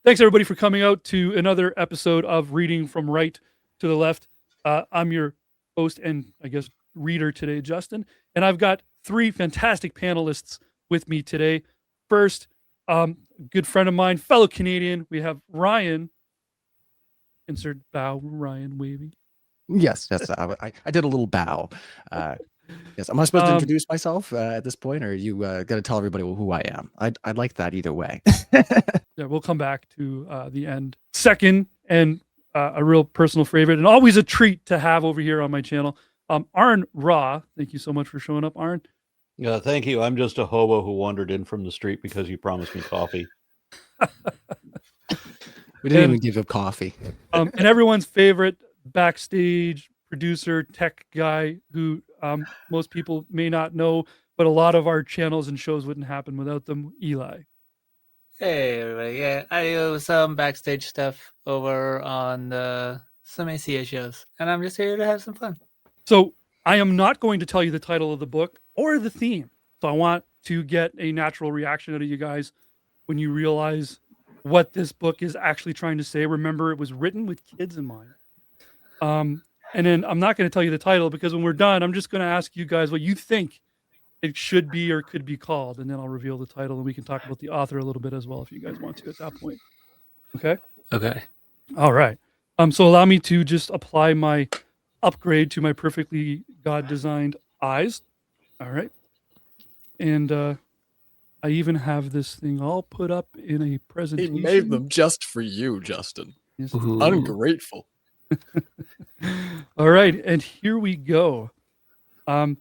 Thanks, everybody, for coming out to another episode of Reading from Right to the Left. I'm your host and, I guess, reader today, Justin. And I've got three fantastic panelists with me today. First, good friend of mine, fellow Canadian, we have Ryan. Insert bow, Ryan waving. Yes. I did a little bow. Yes, am I supposed to introduce myself at this point, or are you got to tell everybody who I am? I'd like that either way. Yeah, we'll come back to the end. Second, and a real personal favorite, and always a treat to have over here on my channel, Aron Ra. Thank you so much for showing up, Aron. Yeah, thank you. I'm just a hobo who wandered in from the street because you promised me coffee. We didn't even give him coffee. And everyone's favorite backstage producer, tech guy who most people may not know, but a lot of our channels and shows wouldn't happen without them, Eli. Hey, everybody. Yeah, I do some backstage stuff over on some ACA shows, and I'm just here to have some fun. So I am not going to tell you the title of the book or the theme. So I want to get a natural reaction out of you guys when you realize what this book is actually trying to say. Remember, it was written with kids in mind. And then I'm not going to tell you the title, because when we're done, I'm just going to ask you guys what you think it should be or could be called. And then I'll reveal the title, and we can talk about the author a little bit as well if you guys want to at that point. Okay? Okay. All right. So allow me to just apply my upgrade to my perfectly God-designed eyes. All right. And I even have this thing all put up in a presentation. He made them just for you, Justin. Yes. Ungrateful. All right, and here we go. So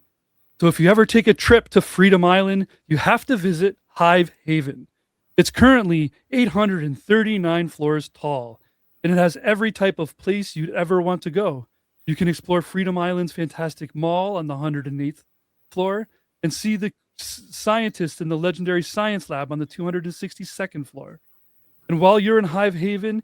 if you ever take a trip to Freedom Island, you have to visit Hive Haven. It's currently 839 floors tall, and it has every type of place you'd ever want to go. You can explore Freedom Island's fantastic mall on the 108th floor and see the scientists in the legendary science lab on the 262nd floor. And while you're in Hive Haven,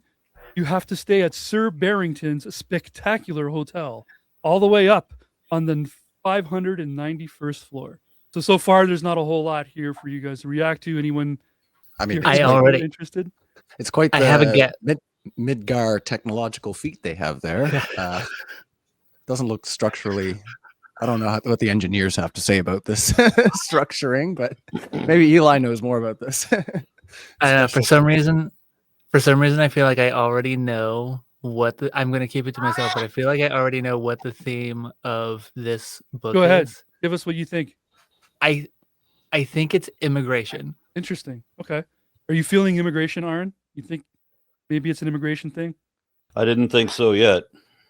you have to stay at Sir Barrington's spectacular hotel, all the way up on the 591st floor. So far, there's not a whole lot here for you guys to react to. Anyone? I mean, I already interested. It's quite the I have a get. Midgar technological feat they have there. Doesn't look structurally. I don't know what the engineers have to say about this structuring, but maybe Eli knows more about this. For some reason, I feel like I already know what I'm going to keep it to myself, but I feel like I already know what the theme of this book is. Go ahead. Give us what you think. I think it's immigration. Interesting. Okay. Are you feeling immigration, Aron? You think maybe it's an immigration thing? I didn't think so yet.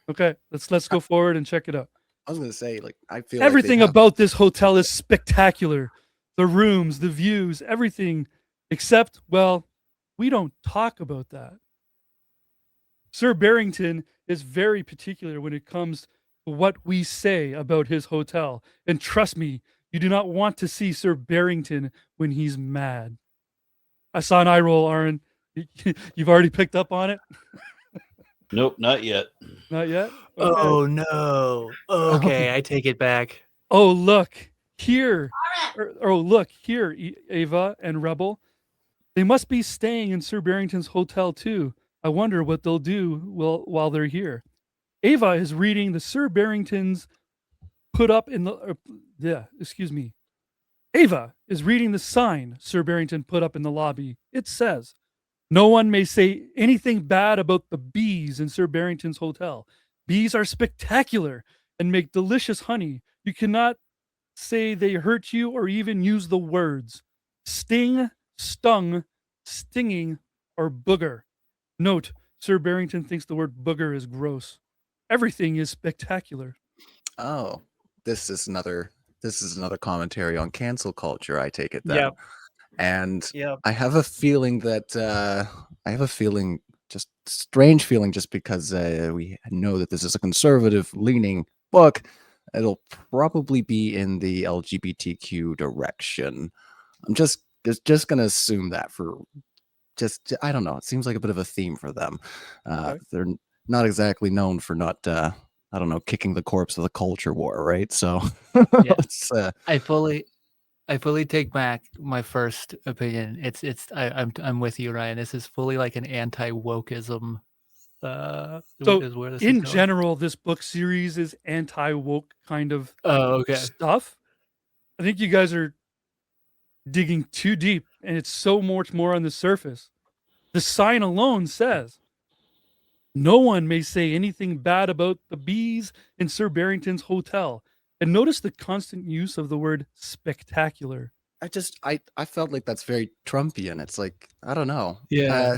Okay. Let's go forward and check it out. I was going to say, I feel everything about this hotel is spectacular. The rooms, the views, everything, except, well, we don't talk about that. Sir Barrington is very particular when it comes to what we say about his hotel. And trust me, you do not want to see Sir Barrington when he's mad. I saw an eye roll, Aron. You've already picked up on it? Nope, not yet. Not yet? Okay. Oh, no. Okay, I take it back. Oh, look here. Look here, Ava and Rebel. They must be staying in Sir Barrington's hotel too. I wonder what they'll do while they're here. Ava is reading the Sir Barrington's put up in the Ava is reading the sign Sir Barrington put up in the lobby. It says, "No one may say anything bad about the bees in Sir Barrington's hotel. Bees are spectacular and make delicious honey. You cannot say they hurt you or even use the words sting, stung, stinging, or booger. Note, Sir Barrington thinks the word booger is gross. Everything is spectacular." Oh, this is another commentary on cancel culture, I take it then. Yep. And Yep. I have a feeling just strange feeling, just because we know that this is a conservative leaning book. It'll probably be in the LGBTQ direction. I'm just gonna assume that I don't know. It seems like a bit of a theme for them. Okay. They're not exactly known for not kicking the corpse of the culture war, right? So Yeah. let's I fully I fully take back my first opinion. I'm with you, Ryan. This is fully like an anti-wokeism. So Is where this is in going. general, this book series is anti-woke kind of Oh, okay. stuff. I think you guys are digging too deep, and it's so much more on the surface. The sign alone says, "No one may say anything bad about the bees in Sir Barrington's hotel." And notice the constant use of the word spectacular. I felt like that's very Trumpian. It's like, I don't know. Yeah.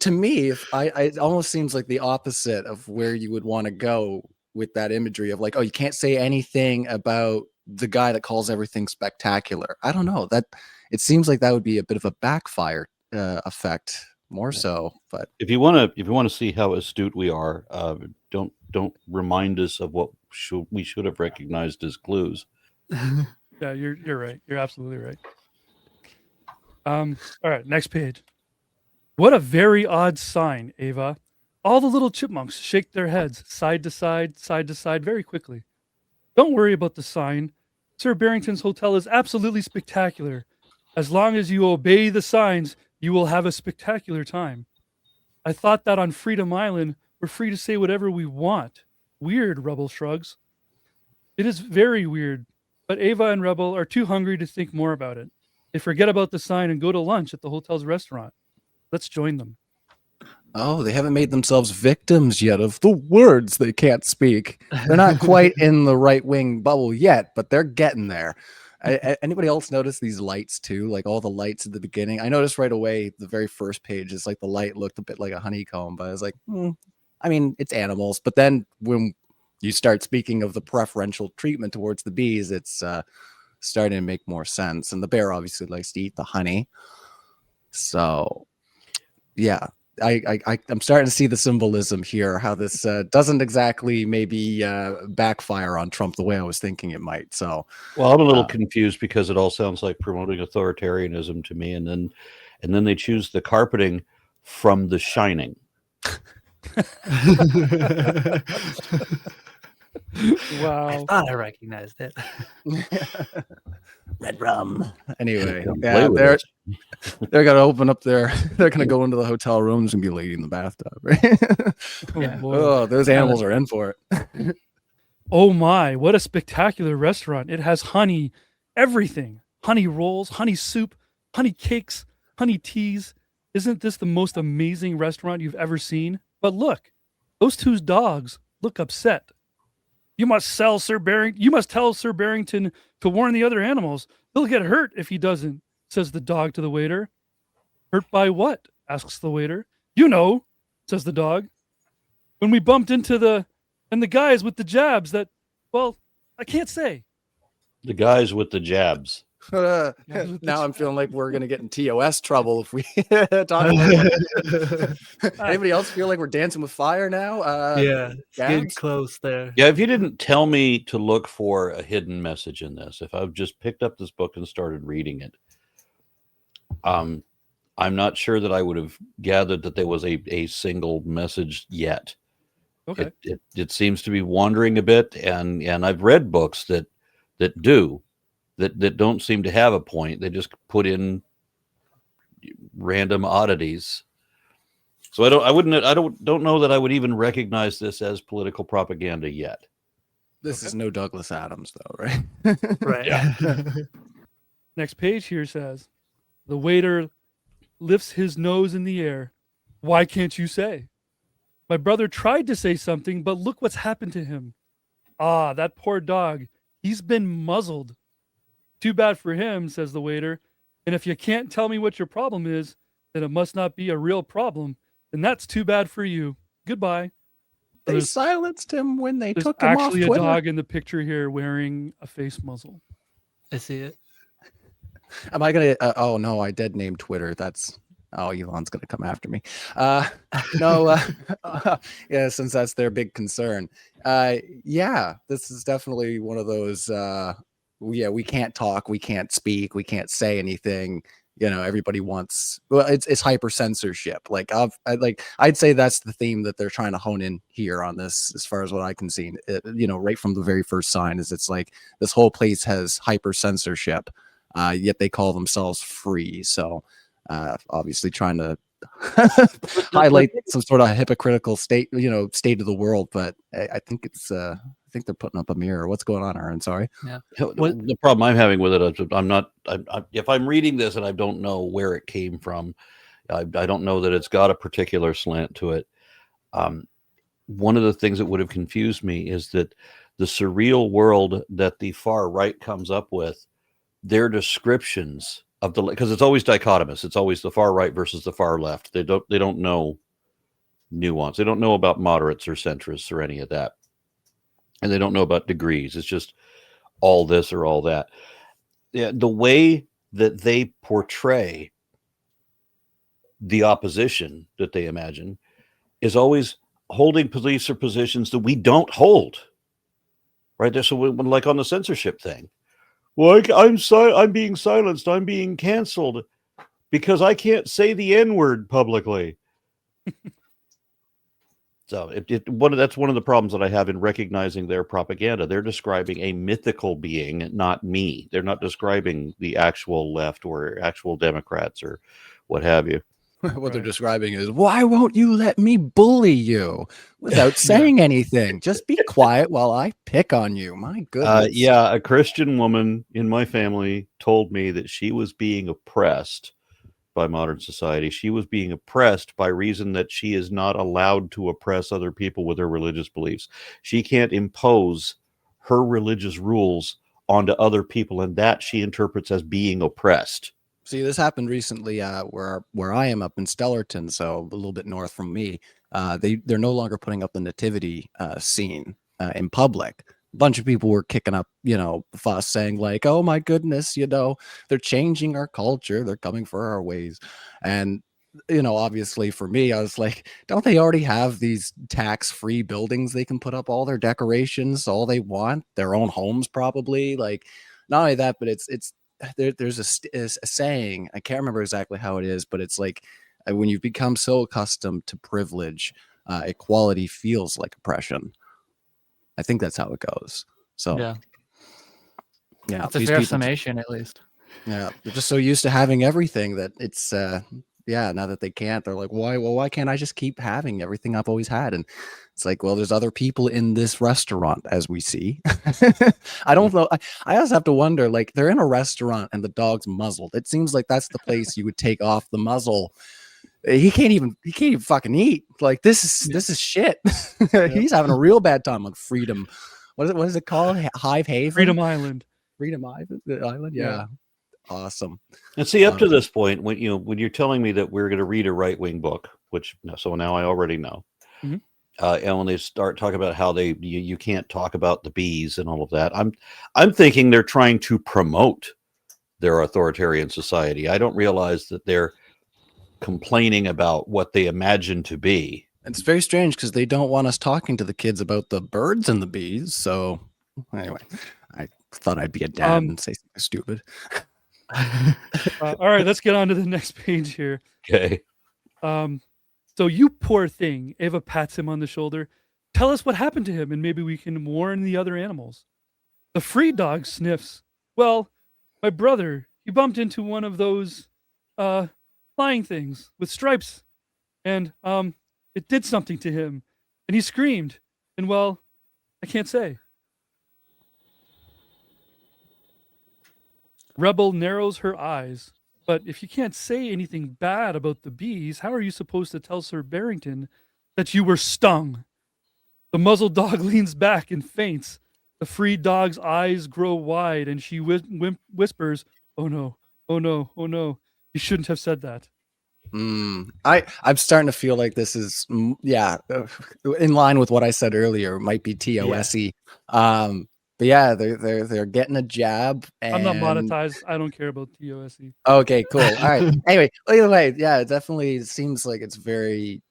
To me, it almost seems like the opposite of where you would want to go with that imagery of like, oh, you can't say anything about the guy that calls everything spectacular. I don't know, that it seems like that would be a bit of a backfire effect more so. But If you want to see how astute we are, don't remind us of what we should have recognized as clues. Yeah, you're right. You're absolutely right. All right, next page. What a very odd sign, Ava. All the little chipmunks shake their heads side to side very quickly. Don't worry about the sign. Sir Barrington's hotel is absolutely spectacular. As long as you obey the signs, you will have a spectacular time. I thought that on Freedom Island, we're free to say whatever we want. Weird, Rebel shrugs. It is very weird, but Ava and Rebel are too hungry to think more about it. They forget about the sign and go to lunch at the hotel's restaurant. Let's join them. oh, they haven't made themselves victims yet of the words they can't speak. They're not quite in the right-wing bubble yet, but they're getting there. Anybody else notice these lights too? Like all the lights at the beginning. I noticed right away the very first page is like the light looked a bit like a honeycomb, but I was like, I mean, it's animals. But then when you start speaking of the preferential treatment towards the bees, it's starting to make more sense. And the bear obviously likes to eat the honey. So yeah, I'm starting to see the symbolism here, how this doesn't exactly maybe backfire on Trump the way I was thinking it might. So, well, I'm a little confused because it all sounds like promoting authoritarianism to me, and then they choose the carpeting from The Shining. Wow. I thought I recognized it. Red rum. Anyway, Play yeah, with they're us. they're gonna open up their. They're gonna go into the hotel rooms and be lady in the bathtub. Right? Yeah. Oh, those animals are in for it. Oh my, what a spectacular restaurant. It has honey, everything. Honey rolls, honey soup, honey cakes, honey teas. Isn't this the most amazing restaurant you've ever seen? But look, those two dogs look upset. You must tell Sir Barrington to warn the other animals. He'll get hurt if he doesn't, says the dog to the waiter. Hurt by what? Asks the waiter. You know, says the dog. When we bumped into the guys with the jabs that, well, I can't say. The guys with the jabs. Now I'm feeling like we're gonna get in TOS trouble if we talk about it. Anybody else feel like we're dancing with fire now? Yeah, it's getting Gabs? close there. Yeah, if you didn't tell me to look for a hidden message in this, if I've just picked up this book and started reading it, I'm not sure that I would have gathered that there was a single message yet. Okay. It seems to be wandering a bit, and I've read books that don't seem to have a point. They just put in random oddities. So I don't know that I would even recognize this as political propaganda yet. This is no Douglas Adams, though, right? Right. Yeah. Next page here says, the waiter lifts his nose in the air. Why can't you say? My brother tried to say something, but look what's happened to him. Ah, that poor dog. He's been muzzled. Too bad for him, says the waiter. And if you can't tell me what your problem is, then it must not be a real problem. And that's too bad for you. Goodbye. They silenced him when they There's took him off actually a Twitter. dog in the picture here wearing a face muzzle. I see it. Am I gonna? Oh no, I did name Twitter. That's Elon's gonna come after me. No, yeah, since that's their big concern. Yeah, this is definitely one of those. Yeah, we can't talk, we can't speak, we can't say anything. everybody wants, well, it's hyper censorship. Like I'd say that's the theme that they're trying to hone in here on this, as far as what I can see. Right from the very first sign is it's like this whole place has hyper censorship, yet they call themselves free. So obviously trying to highlight some sort of hypocritical state of the world. But I think I think they're putting up a mirror. What's going on, Aaron? Sorry. Yeah. The problem I'm having with it is if I'm reading this and I don't know where it came from, I don't know that it's got a particular slant to it. One of the things that would have confused me is that the surreal world that the far right comes up with, their descriptions of because it's always dichotomous. It's always the far right versus the far left. They don't know nuance. They don't know about moderates or centrists or any of that. And they don't know about degrees. It's just all this or all that. Yeah, the way that they portray the opposition that they imagine is always holding police or positions that we don't hold. Right there. So when, like on the censorship thing, well, I'm being silenced. I'm being canceled because I can't say the N-word publicly. So that's one of the problems that I have in recognizing their propaganda. They're describing a mythical being, not me. They're not describing the actual left or actual Democrats or what have you. What they're describing is, why won't you let me bully you without saying anything? Just be quiet while I pick on you. My goodness. Yeah, a Christian woman in my family told me that she was being oppressed by modern society. She was being oppressed by reason that she is not allowed to oppress other people with her religious beliefs. She can't impose her religious rules onto other people, and that she interprets as being oppressed. See, this happened recently where I am up in Stellarton, so a little bit north from me. They're no longer putting up the nativity scene in public. A bunch of people were kicking up, fuss, saying like, "Oh my goodness, they're changing our culture. They're coming for our ways." And obviously for me, I was like, don't they already have these tax-free buildings they can put up all their decorations, all they want, their own homes probably? Like, not only that, but it's there's a saying, I can't remember exactly how it is, but it's like when you become so accustomed to privilege, equality feels like oppression. I think that's how it goes. So Yeah, it's a fair summation, at least. Yeah, they're just so used to having everything that it's now that they can't, they're like, why can't I just keep having everything I've always had? And it's like, well, there's other people in this restaurant, as we see. I don't know. I also have to wonder, like, they're in a restaurant and the dog's muzzled. It seems like that's the place you would take off the muzzle. He can't even fucking eat. Like, this is shit. He's having a real bad time on Freedom. What is it called? Hive Haven? Freedom Island. Island? Yeah. Awesome. And see, up to this point, when you're telling me that we're going to read a right-wing book, which so now I already know, Mhm. And when they start talking about how you can't talk about the bees and all of that, I'm thinking they're trying to promote their authoritarian society. I don't realize that they're complaining about what they imagine to be. It's very strange because they don't want us talking to the kids about the birds and the bees. So anyway, I thought I'd be a dad and say something stupid. All right, let's get on to the next page here. Okay. So you poor thing, Ava pats him on the shoulder. Tell us what happened to him and maybe we can warn the other animals. The free dog sniffs. Well, my brother, he bumped into one of those flying things with stripes and it did something to him and he screamed. And well, I can't say. Rebel narrows her eyes. But if you can't say anything bad about the bees, how are you supposed to tell Sir Barrington that you were stung? The muzzled dog leans back and faints. The free dog's eyes grow wide and she whispers, "Oh no, oh no, oh no. You shouldn't have said that." I'm starting to feel like this is, in line with what I said earlier. It might be TOSE. But yeah, they're getting a jab. And... I'm not monetized. I don't care about TOSE. Okay, cool. All right. Anyway, either way, yeah, it definitely seems like it's very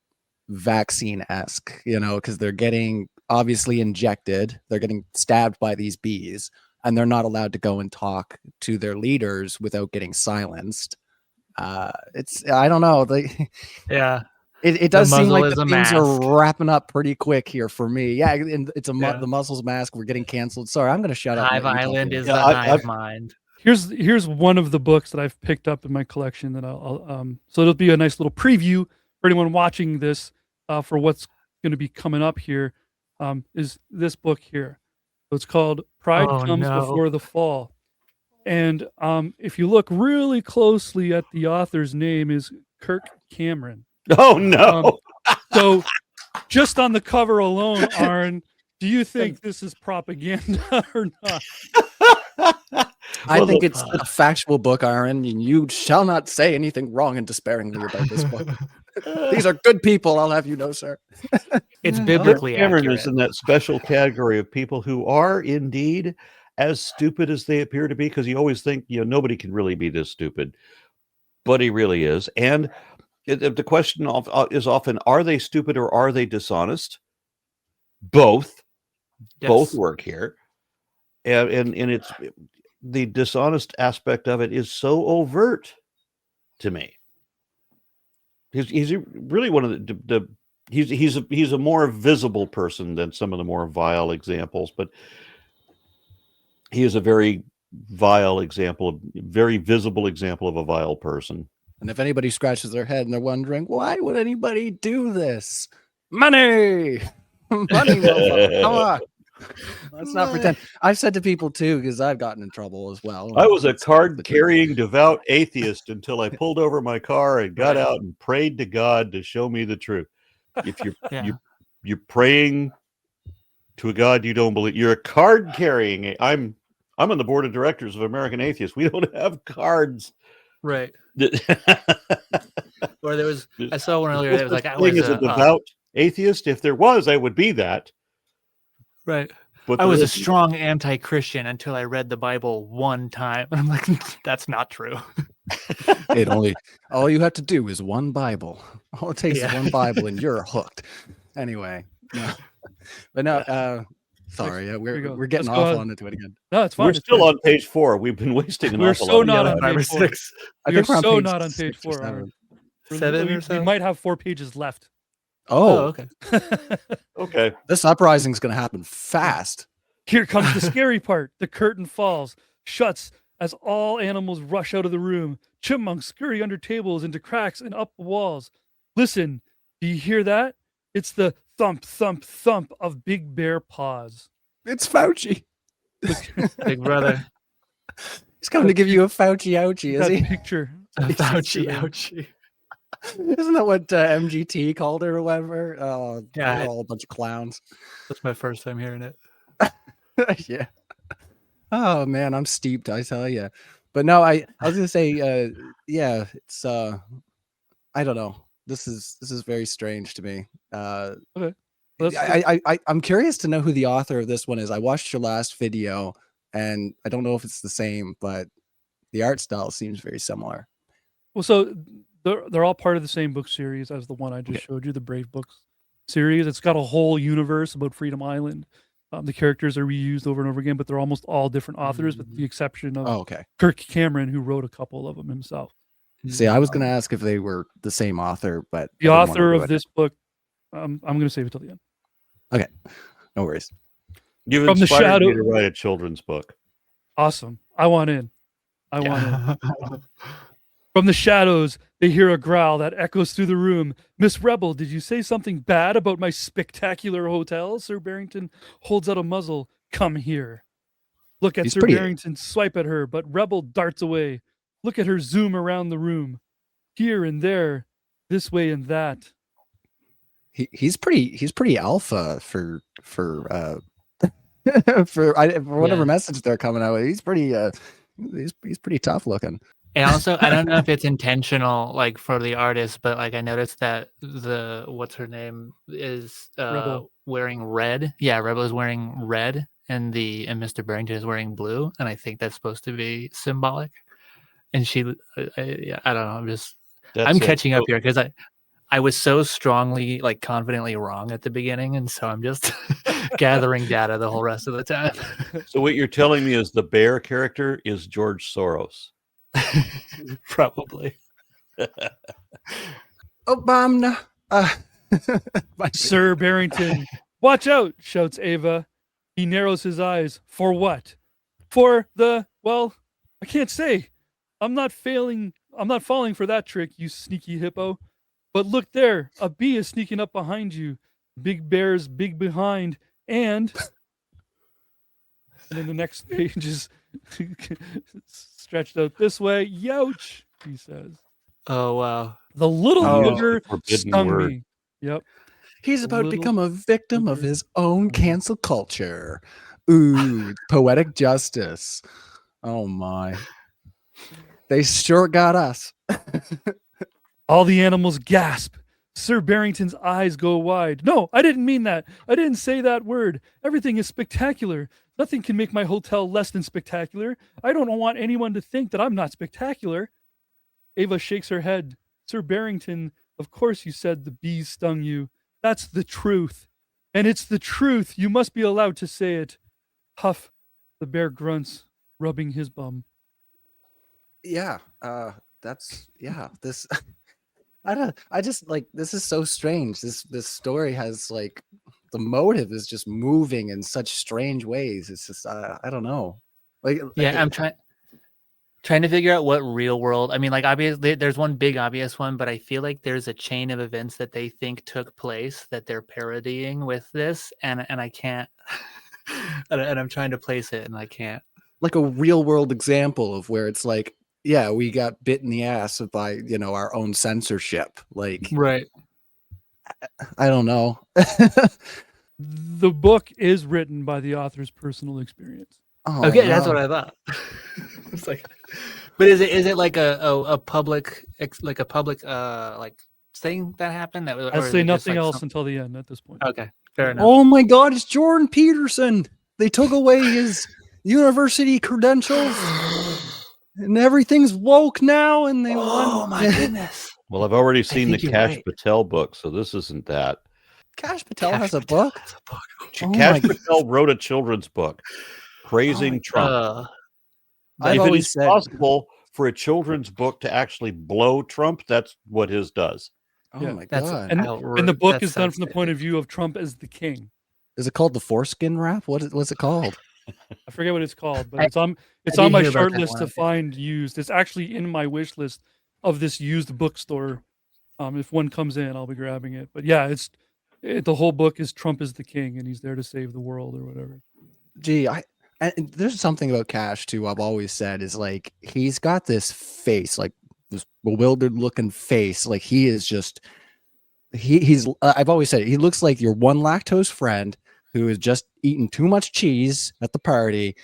vaccine-esque, because they're getting obviously injected. They're getting stabbed by these bees, and they're not allowed to go and talk to their leaders without getting silenced. It's I don't know. Yeah. It does seem muzzle like is the a things mask. are wrapping up pretty quick here for me. Yeah, and it's Yeah. the Muzzle's mask. We're getting canceled. Sorry, I'm going to shut up. Hive and let you talk Island here. is Yeah, the I've- hive mind. Here's one of the books that I've picked up in my collection that so it'll be a nice little preview for anyone watching this for what's going to be coming up here. Is this book here? So it's called Pride Oh, Comes no. Before the Fall. And if you look really closely at the author's name is Kirk Cameron. Oh no! So just on the cover alone, Aron, do you think this is propaganda or not? I think it's a factual book, Aaron, and you shall not say anything wrong and disparagingly about this book. These are good people, I'll have you know, sir. It's Kirk biblically Cameron accurate. is in that special category of people who are indeed as stupid as they appear to be, because you always think, nobody can really be this stupid, but he really is. And the question is often, are they stupid or are they dishonest? Both. Yes. Both work here. And it's the dishonest aspect of it is so overt to me. He's really one of the he's a more visible person than some of the more vile examples, but he is a very vile example, very visible example of a vile person. And if anybody scratches their head and they're wondering, why would anybody do this? Money! Money, motherfucker. Come on. Let's not pretend. I've said to people too, because I've gotten in trouble as well. I was a It's the truth. card-carrying devout atheist until I pulled over my car and got out and prayed to God to show me the truth. If you're praying to a God you don't believe, you're a card-carrying. I'm on the board of directors of American Atheists. We don't have cards. Right. Or I saw one earlier that was like, I thing was is a devout atheist. If there was, I would be that. right. But I was there a isn't. strong anti-Christian until I read the Bible one time. I'm like, that's not true. All you have to do is one Bible. All it takes is one Bible and you're hooked. Anyway. No. But no, sorry, Here we go. we're getting Let's go off on. onto it again. No, it's fine. We're it's still fine. on page 4. We've been wasting an We're awful so lot. not of on time. page 5 or 4. 6. I We think are we're on so page not on 6 page or 4, Aron. 7. 7 we or so? might have 4 pages left. Oh, okay. Okay. this uprising is going to happen fast. Here comes the scary part. The curtain falls, shuts as all animals rush out of the room. Chipmunks scurry under tables, into cracks, and up the walls. Listen, do you hear that? It's the thump, thump, thump of big bear paws. It's Fauci. Big brother. He's coming to give you a Fauci ouchie, is That he? picture. Ouchie, ouchie. Isn't that what MGT called her or whatever? Oh, Yeah. they're all a bunch of clowns. That's my first time hearing it. Yeah. Oh man, I'm steeped, I tell you. But no, I was gonna say, yeah, it's I don't know. This is very strange to me. Okay. I'm curious to know who the author of this one is. I watched your last video, and I don't know if it's the same, but the art style seems very similar. Well, so they're all part of the same book series as the one I just showed you, the Brave Books series. It's got a whole universe about Freedom Island. The characters are reused over and over again, but they're almost all different authors, with the exception of okay. Kirk Cameron, who wrote a couple of them himself. See, I was going to ask if they were the same author, but The author of this book, I'm going to save it till the end. Okay, no worries. You've From the inspired me shadow- to write a children's book. Awesome. I want in. From the shadows, they hear a growl that echoes through the room. Miss Rebel, did you say something bad about my spectacular hotel? Sir Barrington holds out a muzzle. Come here. Look at He's Sir pretty- Barrington swipe at her, but Rebel darts away. Look at her zoom around the room. Here and there, this way and that. He's pretty alpha for for whatever message they're coming out with. He's pretty he's pretty tough looking. And also, I don't know if it's intentional, like for the artist, but like I noticed that what's her name is Rebel. wearing red. Yeah, Rebel is wearing red, and Mr. Barrington is wearing blue, and I think that's supposed to be symbolic. And she, I don't know, I'm catching up here because I was so strongly, like confidently wrong at the beginning, and so I'm just gathering data the whole rest of the time. So what you're telling me is the bear character is George Soros. Probably. Obama. Sir Barrington, watch out, shouts Ava. He narrows his eyes. For what? For well, I can't say. I'm not falling for that trick, you sneaky hippo. But look there, a bee is sneaking up behind you. Big bear's big behind, and then the next page is stretched out this way. Youch, he says. Oh wow. The little Oh. booger Forbidden stung word. me. Yep. He's about to Little become a victim of booger. his own cancel culture. Ooh, poetic justice. Oh my. They sure got us. All the animals gasp. Sir Barrington's eyes go wide. No, I didn't mean that. I didn't say that word. Everything is spectacular. Nothing can make my hotel less than spectacular. I don't want anyone to think that I'm not spectacular. Ava shakes her head. Sir Barrington, of course you said the bees stung you. That's the truth. And it's the truth. You must be allowed to say it. Huff. The bear grunts, rubbing his bum. Yeah, this I just like, this is so strange. This story has like, the motive is just moving in such strange ways. It's just I don't know. Like, Yeah, I'm trying to figure out what real world. I mean, like obviously there's one big obvious one, but I feel like there's a chain of events that they think took place that they're parodying with this, and I can't. and I'm trying to place it, and I can't. like a real world example of where it's like, yeah, we got bit in the ass by, you know, our own censorship. Like, Right. I don't know. The book is written by the author's personal experience. Oh, Okay, that's no. what I thought. It's like, but is it like a public like thing that happened? That I'll or is say it just, nothing like, else some- until the end at this point. Okay, fair enough. Oh my God, it's Jordan Peterson. They took away his university credentials and everything's woke now. And they Oh my goodness! Well, I've already seen the think you're Cash right. Patel book, so this isn't that. Cash Patel Cash has a Patel book. has a book. Oh Cash my- Patel wrote a children's book praising Trump. I've If it always is said, possible for a children's book to actually blow Trump, that's what his does. oh Yeah, my that's God. And the book is done from the point of view of Trump as the king. Is it called the foreskin wrap? What's it called? I forget what it's called, but I- it's on did my hear about short that list to one. find used. It's actually in my wish list of this used bookstore. If one comes in, I'll be grabbing it. But yeah, the whole book is Trump is the king and he's there to save the world or whatever. Gee, and there's something about Cash too. I've always said is like, he's got this face, like this bewildered looking face. Like he is just, he's. I've always said he looks like your one lactose friend who has just eaten too much cheese at the party,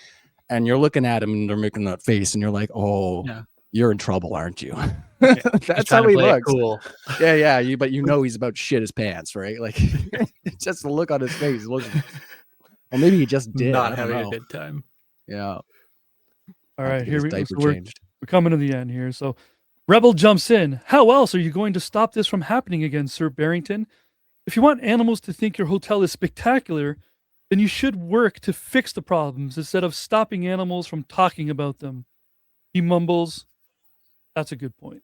and you're looking at him and they're making that face, and you're like, oh, Yeah. you're in trouble, aren't you? He's That's trying how to he play it looks. cool. Yeah. But you know he's about to shit his pants, right? Like just the look on his face. Looks, or maybe he just did. Not I don't having know. a good time. Yeah. All right, here we go. Diaper So we're changed. coming to the end here. So Rebel jumps in. How else are you going to stop this from happening again, Sir Barrington? If you want animals to think your hotel is spectacular, then you should work to fix the problems instead of stopping animals from talking about them. He mumbles. That's a good point.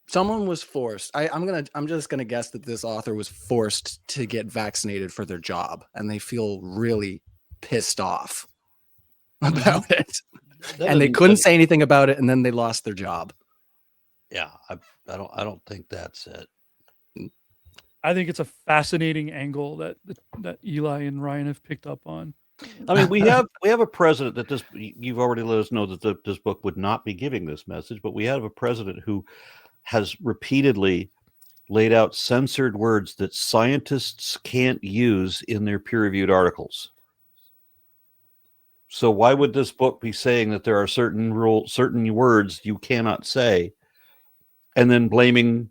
Someone was forced. I'm just gonna guess that this author was forced to get vaccinated for their job, and they feel really pissed off about it. And they couldn't say anything about it, and then they lost their job. Yeah, I don't think that's it. I think it's a fascinating angle that Eli and Ryan have picked up on. I mean, we have a president that you've already let us know that this book would not be giving this message, but we have a president who has repeatedly laid out censored words that scientists can't use in their peer-reviewed articles. So why would this book be saying that there are certain words you cannot say, and then blaming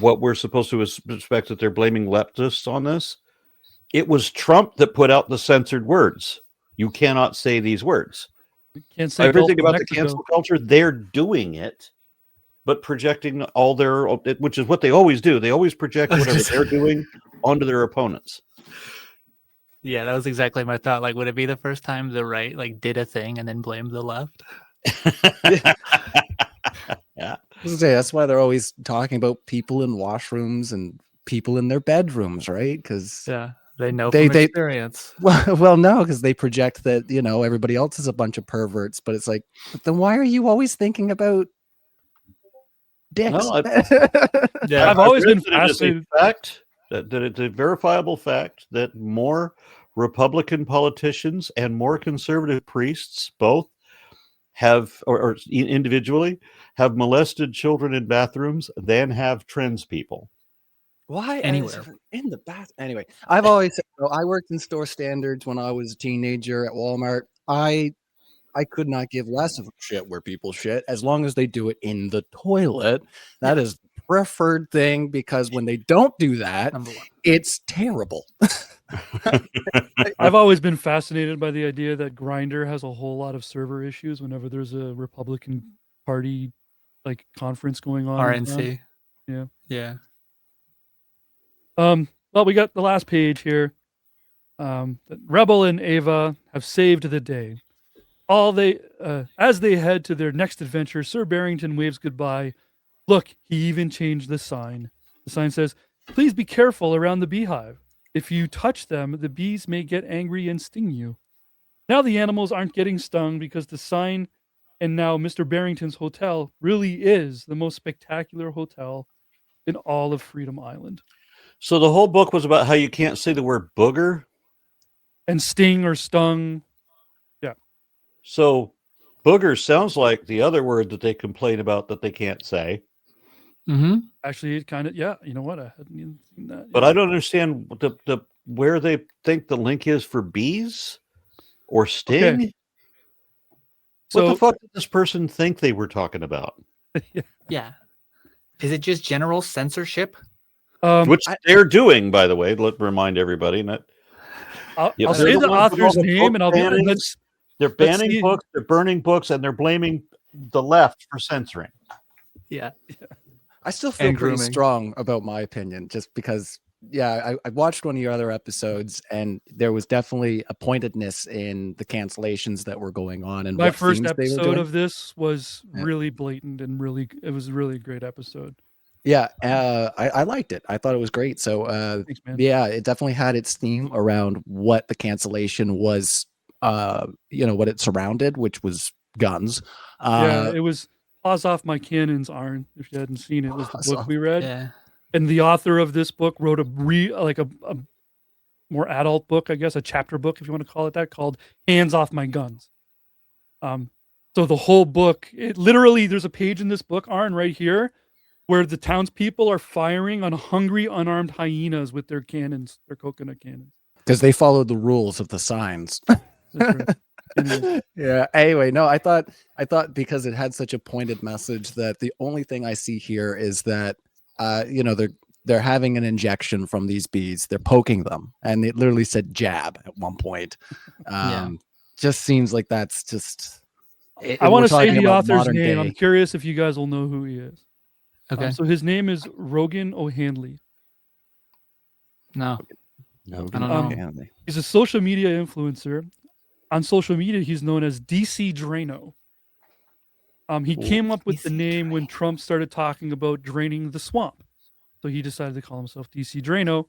what we're supposed to expect that they're blaming leftists on this? It was Trump that put out the censored words. You cannot say these words. You can't say everything Gulf of about the Mexico. cancel culture. They're doing it, but projecting all their, which is what they always do. They always project whatever they're doing onto their opponents. Yeah, that was exactly my thought. Like, would it be the first time the right like did a thing and then blamed the left? Yeah. That's why they're always talking about people in washrooms and people in their bedrooms, right? Because Yeah, they know They- from they- experience. well, no, because they project that everybody else is a bunch of perverts. But it's like, but then why are you always thinking about dicks? No, Yeah. I've always read been that it is a fascinated. fact that it's a verifiable fact that more Republican politicians and more conservative priests both have, or individually, have molested children in bathrooms than have trans people. Why Anywhere. in the bath? Anyway, I've always said, I worked in store standards when I was a teenager at Walmart. I could not give less of a shit where people shit as long as they do it in the toilet. That is the preferred thing, because when they don't do that, Number one. it's terrible. I've always been fascinated by the idea that Grindr has a whole lot of server issues whenever there's a Republican Party like conference going on. in town. RNC. Yeah. Yeah. Well, we got the last page here. That Rebel and Ava have saved the day. As they head to their next adventure, Sir Barrington waves goodbye. Look, he even changed the sign. The sign says, "Please be careful around the beehive. If you touch them, the bees may get angry and sting you." Now the animals aren't getting stung because the sign and now Mr. Barrington's hotel really is the most spectacular hotel in all of Freedom Island. So the whole book was about how you can't say the word booger. And sting or stung. So booger sounds like the other word that they complain about that they can't say. Mm-hmm. Actually, it kind of, yeah, you know what? I hadn't even seen that. But yet. I don't understand the where they think the link is for bees or sting. Okay. What So, the fuck did this person think they were talking about? Yeah. Is it just general censorship? Which they're doing, by the way. Let remind everybody. Not, I'll Yep, they're say the ones with all author's the name book and I'll be bannings. They're let's banning see. books, they're burning books, and they're blaming the left for censoring. Yeah. I still feel And pretty grooming. strong about my opinion, just because, I watched one of your other episodes, and there was definitely a pointedness in the cancellations that were going on and My what first themes they were episode doing. of this was Yeah. really blatant and it was really a great episode. Yeah, I liked it. I thought it was great. So, Thanks, man. yeah, it definitely had its theme around what the cancellation was, what it surrounded, which was guns. Yeah, it was Paws Off My Cannons, Aron. If you hadn't seen it, it was the Paws book Off. we read. Yeah. And the author of this book wrote a more adult book, I guess, a chapter book, if you want to call it that, called Hands Off My Guns. So the whole book, it literally, there's a page in this book, Aron, right here, where the townspeople are firing on hungry, unarmed hyenas with their cannons, their coconut cannons. because they followed the rules of the signs. That's right. Anyways. Yeah. Anyway, no, I thought because it had such a pointed message that the only thing I see here is that, they're having an injection from these bees. They're poking them, and it literally said jab at one point. Just seems like that's just. I want we're to say talking the about author's modern name. day. I'm curious if you guys will know who he is. Okay. So his name is Rogan O'Handley. No. No, I don't know. He's a social media influencer. On social media, he's known as DC Drano. He came up with the DC name when Trump started talking about draining the swamp. So he decided to call himself DC Drano.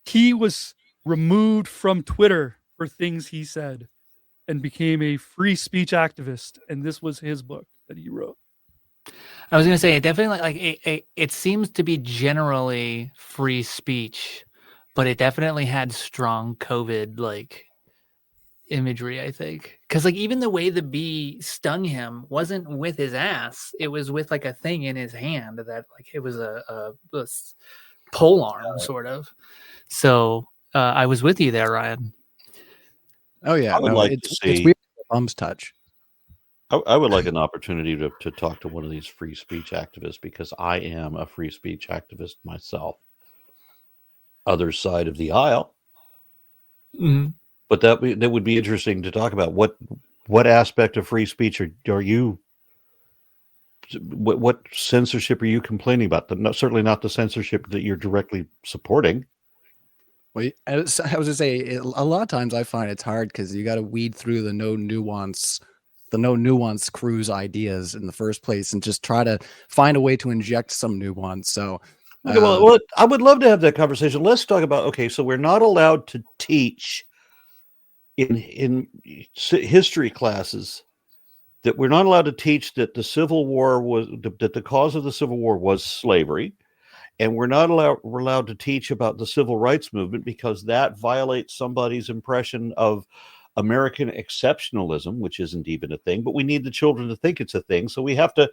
He was removed from Twitter for things he said and became a free speech activist. And this was his book that he wrote. I was gonna say it definitely it seems to be generally free speech, but it definitely had strong COVID imagery, I think. Because even the way the bee stung him wasn't with his ass, it was with a thing in his hand that it was a pole arm sort of. So I was with you there, Ryan. Oh yeah, I would like to it's see- weird. Thumbs touch. I would like an opportunity to talk to one of these free speech activists, because I am a free speech activist myself. Other side of the aisle. Mm-hmm. But that would be interesting to talk about. What aspect of free speech are you? What censorship are you complaining about? Certainly not the censorship that you're directly supporting. Well, I was gonna say, a lot of times I find it's hard because you got to weed through the no nuance the no nuance crew's ideas in the first place and just try to find a way to inject some nuance. So, okay, well, I would love to have that conversation. Let's talk about, okay, so we're not allowed to teach in history classes, that we're not allowed to teach that the Civil War was, that the cause of the Civil War was slavery. And we're not allowed to teach about the civil rights movement because that violates somebody's impression of American exceptionalism, which isn't even a thing, but we need the children to think it's a thing. So we have to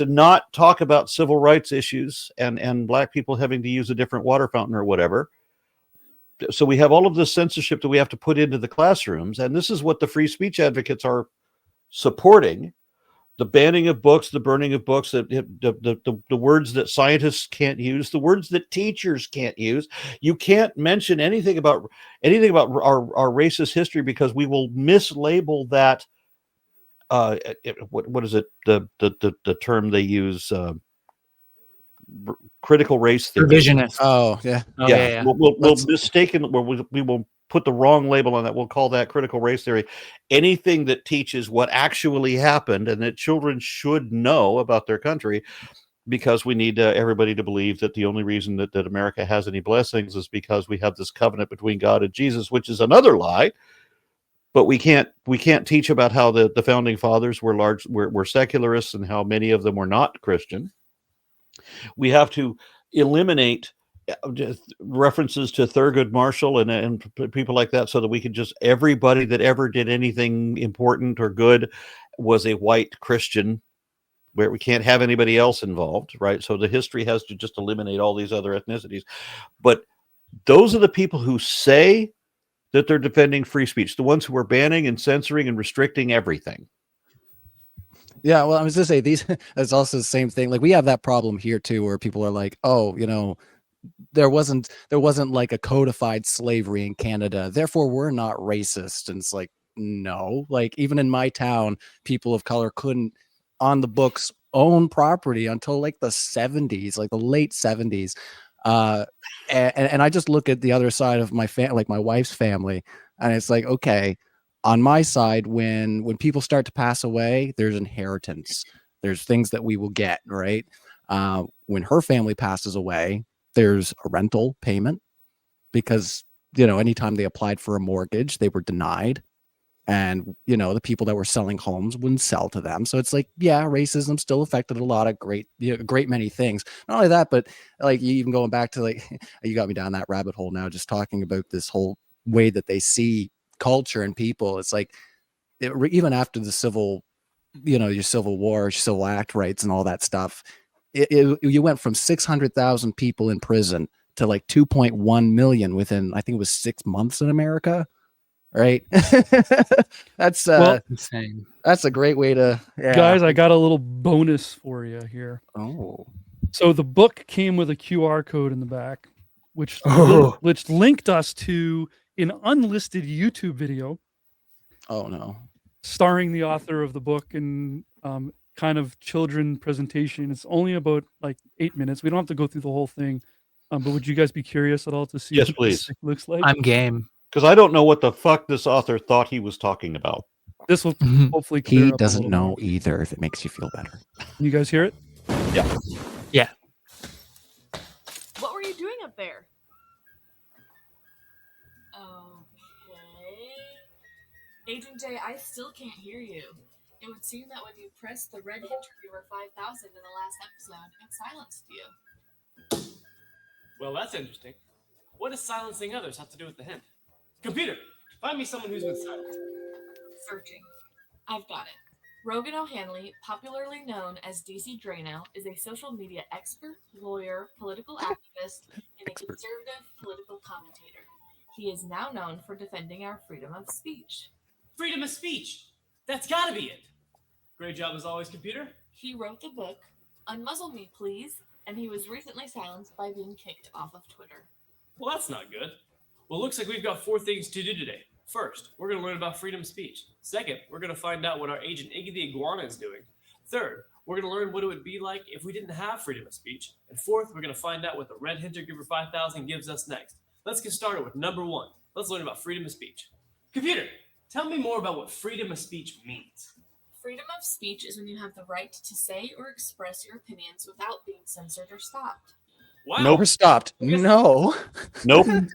not talk about civil rights issues and Black people having to use a different water fountain or whatever. So we have all of this censorship that we have to put into the classrooms. And this is what the free speech advocates are supporting. The banning of books, the burning of books, the words that scientists can't use, the words that teachers can't use. You can't mention anything about our racist history because we will mislabel that. What is it? The term they use? Critical race theory. Revisionist. Oh yeah. Oh, yeah. We'll mistaken. We will put the wrong label on that. We'll call that critical race theory. Anything that teaches what actually happened and that children should know about their country, because we need everybody to believe that the only reason that America has any blessings is because we have this covenant between God and Jesus, which is another lie. But we can't teach about how the founding fathers were secularists and how many of them were not Christian. We have to eliminate references to Thurgood Marshall and people like that, so that we can just, everybody that ever did anything important or good was a white Christian, where we can't have anybody else involved, right? So the history has to just eliminate all these other ethnicities. But those are the people who say that they're defending free speech, the ones who are banning and censoring and restricting everything. Yeah, well, I was gonna say it's also the same thing. Like we have that problem here too, where people are like, oh, there wasn't like a codified slavery in Canada, therefore we're not racist. And it's like, no, like even in my town, people of color couldn't on the books own property until like the 70s, like the late 70s. And I just look at the other side of my family, like my wife's family, and it's like, okay, on my side, when people start to pass away, there's inheritance, there's things that we will get, right? When her family passes away, there's a rental payment because, anytime they applied for a mortgage, they were denied. And, the people that were selling homes wouldn't sell to them. So it's like, yeah, racism still affected a lot of great many things. Not only that, but like you even going back to like, you got me down that rabbit hole now, just talking about this whole way that they see culture and people. It's like, even after the civil, your Civil War, your Civil Act rights and all that stuff, you went from 600,000 people in prison to like 2.1 million within, I think it was 6 months in America. Right. That's insane. That's a great way to, Guys, I got a little bonus for you here. Oh. So the book came with a QR code in the back, which linked us to an unlisted YouTube video. Oh no. Starring the author of the book and kind of children presentation. It's only about like 8 minutes. We don't have to go through the whole thing. But would you guys be curious at all to see Yes, what please. this looks like? I'm game. Because I don't know what the fuck this author thought he was talking about. This will hopefully clear He up doesn't a little know more. either, if it makes you feel better. Can you guys hear it? Yeah. Yeah. What were you doing up there? Okay. Agent J, I still can't hear you. It would seem that when you pressed the red interviewer 5000 in the last episode, it silenced you. Well, that's interesting. What does silencing others have to do with the hint? Computer, find me someone who's been silenced. Searching. I've got it. Rogan O'Hanley, popularly known as DC Drano, is a social media expert, lawyer, political activist, and a conservative political commentator. He is now known for defending our freedom of speech. Freedom of speech! That's gotta be it! Great job as always, computer. He wrote the book, Unmuzzle Me, Please, and he was recently silenced by being kicked off of Twitter. Well, that's not good. Well, it looks like we've got 4 things to do today. First, we're going to learn about freedom of speech. Second, we're going to find out what our agent Iggy the Iguana is doing. Third, we're going to learn what it would be like if we didn't have freedom of speech. And fourth, we're going to find out what the Red Hinter Giver 5000 gives us next. Let's get started with number 1. Let's learn about freedom of speech. Computer, tell me more about what freedom of speech means. Freedom of speech is when you have the right to say or express your opinions without being censored or stopped. Wow. Nope. Or stopped. No. Nope. Wow.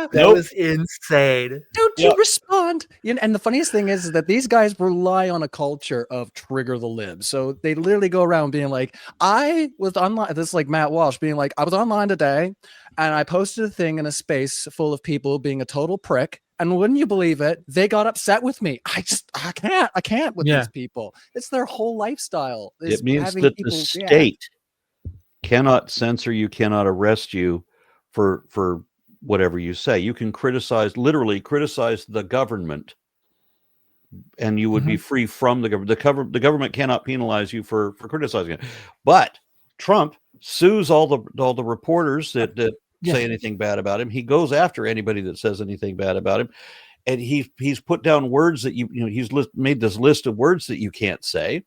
That Nope. was insane. Don't Yeah. you respond? And the funniest thing is that these guys rely on a culture of trigger the libs. So they literally go around being like, I was online. This is like Matt Walsh being like, I was online today and I posted a thing in a space full of people being a total prick. And wouldn't you believe it? They got upset with me. I can't with Yeah. these people. It's their whole lifestyle. It means having that people, the state cannot censor you, cannot arrest you for whatever you say. You can literally criticize the government, and you would be free from the government. The government cannot penalize you for criticizing it. But Trump sues all the reporters that say anything bad about him. He goes after anybody that says anything bad about him, and he's put down words that he's made this list of words that you can't say.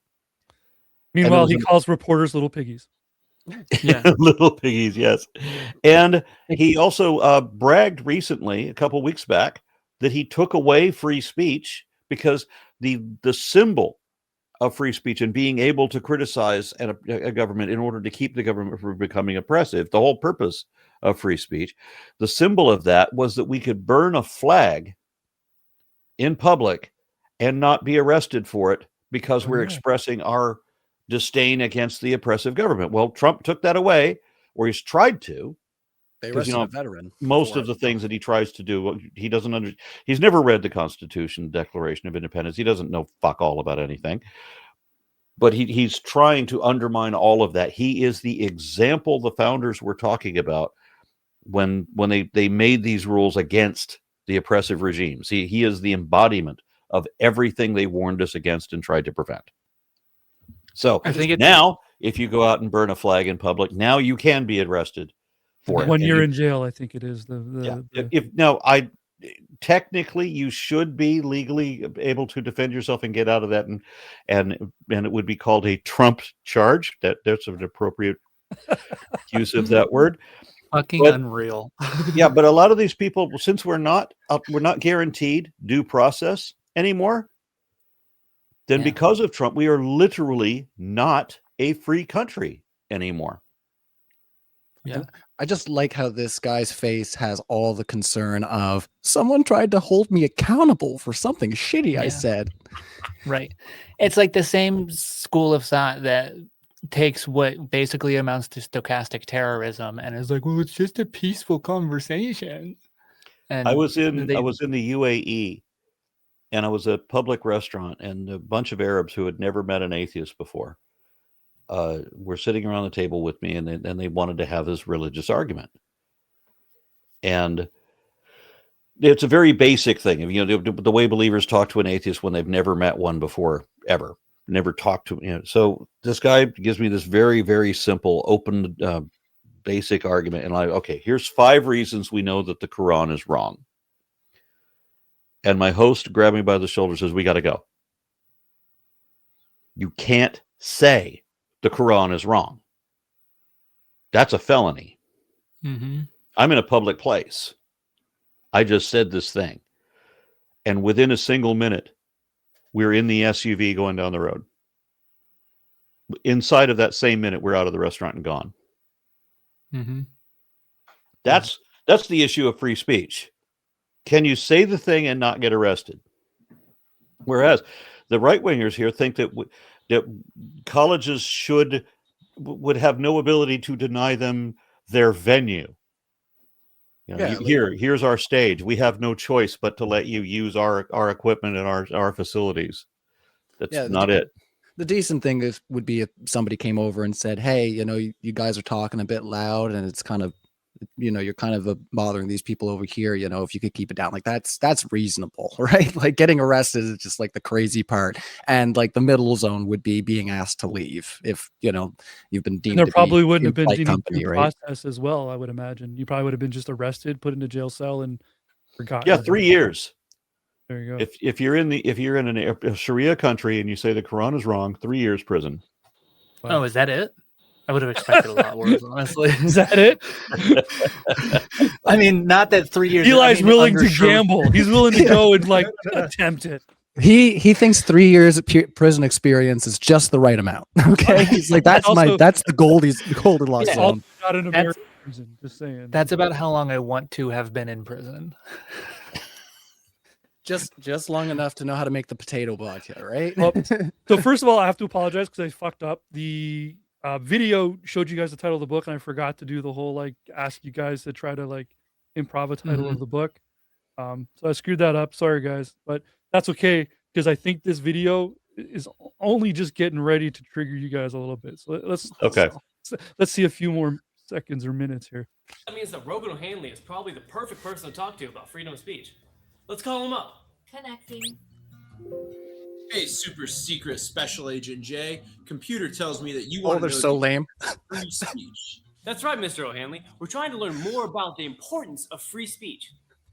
Meanwhile, he calls reporters little piggies. Yeah. Little piggies, yes. And he also bragged recently, a couple weeks back, that he took away free speech because the symbol of free speech and being able to criticize a government in order to keep the government from becoming oppressive, the whole purpose of free speech, the symbol of that was that we could burn a flag in public and not be arrested for it because we're expressing our disdain against the oppressive government. Well, Trump took that away, or he's tried to. They arrested a veteran. Most of the things that he tries to do, he doesn't he's never read the Constitution, Declaration of Independence. He doesn't know fuck all about anything. But he's trying to undermine all of that. He is the example the founders were talking about when they made these rules against the oppressive regimes. He is the embodiment of everything they warned us against and tried to prevent. So I think now, if you go out and burn a flag in public, now you can be arrested for 1 year in jail. I think it is technically you should be legally able to defend yourself and get out of that, and it would be called a Trump charge. That's an appropriate use of that word. Fucking unreal. Yeah, but a lot of these people, since we're not guaranteed due process anymore, then because of Trump, we are literally not a free country anymore. Yeah. I just like how this guy's face has all the concern of someone tried to hold me accountable for something shitty I said. Right. It's like the same school of thought that takes what basically amounts to stochastic terrorism and is like, well, it's just a peaceful conversation. And I was in the UAE, and I was at a public restaurant, and a bunch of Arabs who had never met an atheist before were sitting around the table with me, and they wanted to have this religious argument. And it's a very basic thing. The way believers talk to an atheist when they've never met one before, ever. Never talked to. So this guy gives me this very, very simple, open, basic argument. And okay, here's 5 reasons we know that the Quran is wrong. And my host grabbed me by the shoulder and says, we got to go. You can't say the Quran is wrong. That's a felony. Mm-hmm. I'm in a public place. I just said this thing. And within a single minute, we're in the SUV going down the road. Inside of that same minute, we're out of the restaurant and gone. Mm-hmm. That's the issue of free speech. Can you say the thing and not get arrested? Whereas the right-wingers here think that colleges would have no ability to deny them their venue. Here's our stage. We have no choice but to let you use our equipment and our facilities. That's not it. The decent thing would be if somebody came over and said, hey, you guys are talking a bit loud and it's kind of, you're kind of bothering these people over here, if you could keep it down. Like that's reasonable, right? Like getting arrested is just like the crazy part. And like the middle zone would be being asked to leave if, you've been deemed. And there probably wouldn't have been any company, right? Process as well, I would imagine. You probably would have been just arrested, put into jail cell and forgotten. Yeah, 3 years. There you go. If you're in a Sharia country and you say the Quran is wrong, 3 years prison. Wow. Oh, is that it? I would have expected a lot worse, honestly. Is that it? I mean, not that 3 years. Eli's willing to gamble. He's willing to go and attempt it. He thinks 3 years of prison experience is just the right amount. Okay, he's like that's the Goldilocks Yeah. zone. Also not an That's- American prison. Just saying. That's about how long I want to have been in prison. Just long enough to know how to make the potato vodka, right? Well, so first of all, I have to apologize because I fucked up. The video showed you guys the title of the book, and I forgot to do the whole like ask you guys to try to like improv a title of the book. So I screwed that up. Sorry, guys, but that's okay because I think this video is only just getting ready to trigger you guys a little bit. So let's see a few more seconds or minutes here. That means that Rogan O'Hanley is probably the perfect person to talk to about freedom of speech. Let's call him up. Connecting. Hey, super secret special agent Jay. Computer tells me that you Oh, want they're to know so the lame. free speech. That's right, Mr. O'Hanley. We're trying to learn more about the importance of free speech.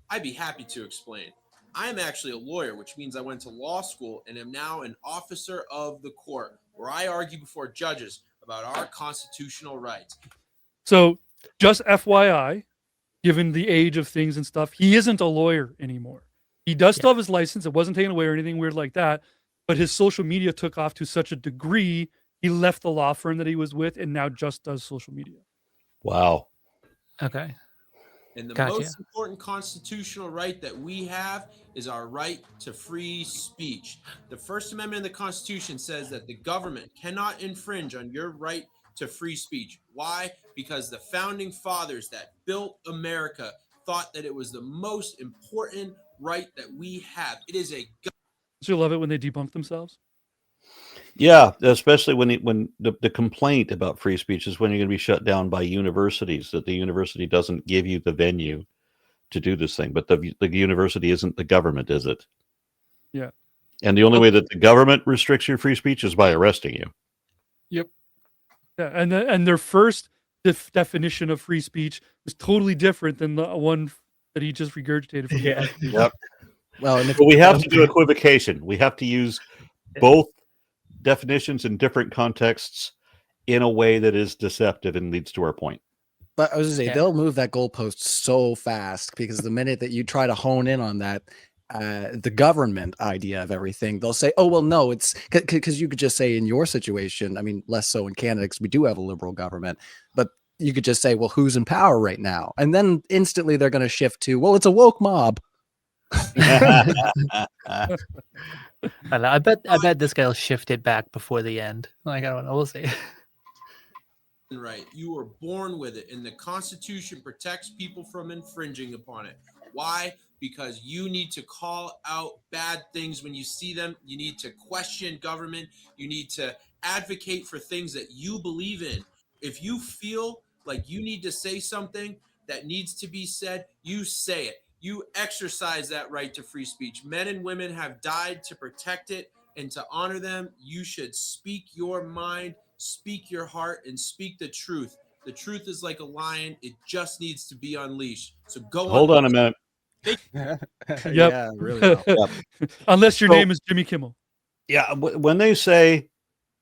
I'd be happy to explain. I am actually a lawyer, which means I went to law school and am now an officer of the court, where I argue before judges about our constitutional rights. So just FYI, given the age of things and stuff, he isn't a lawyer anymore. He does still have his license. It wasn't taken away or anything weird like that. But his social media took off to such a degree, he left the law firm that he was with and now just does social media. Wow. Okay. And the Gotcha. most important constitutional right that we have is our right to free speech. The First Amendment of the Constitution says that the government cannot infringe on your right to free speech. Why? Because the founding fathers that built America thought that it was the most important right that we have. It is a Don't you love it when they debunk themselves? Yeah, especially when the complaint about free speech is when you're going to be shut down by universities, that the university doesn't give you the venue to do this thing. But the university isn't the government, is it? Yeah. And the only way that the government restricts your free speech is by arresting you. Yeah, and their first definition of free speech was totally different than the one that he just regurgitated from the Constitution. Yep. Well, and But we have to do equivocation. We have to use both definitions in different contexts in a way that is deceptive and leads to our point. But I was gonna say they'll move that goalpost so fast because the minute that you try to hone in on that, the government idea of everything, they'll say, "Oh well, no, it's because you could just say in your situation. I mean, less so in Canada because we do have a liberal government, but you could just say, well, who's in power right now?" And then instantly they're going to shift to, well, it's a woke mob. I know. I bet this guy will shift it back before the end. Like, I don't know. We'll see. right. You were born with it, and the Constitution protects people from infringing upon it. Why? Because you need to call out bad things when you see them. You need to question government. You need to advocate for things that you believe in. If you feel like you need to say something that needs to be said, you say it. You exercise that right to free speech. Men and women have died to protect it and to honor them. You should speak your mind, speak your heart, and speak the truth. The truth is like a lion. It just needs to be unleashed. So go Hold on a minute. Yeah, really. Well. Yep. Unless your name is Jimmy Kimmel. Yeah, when they say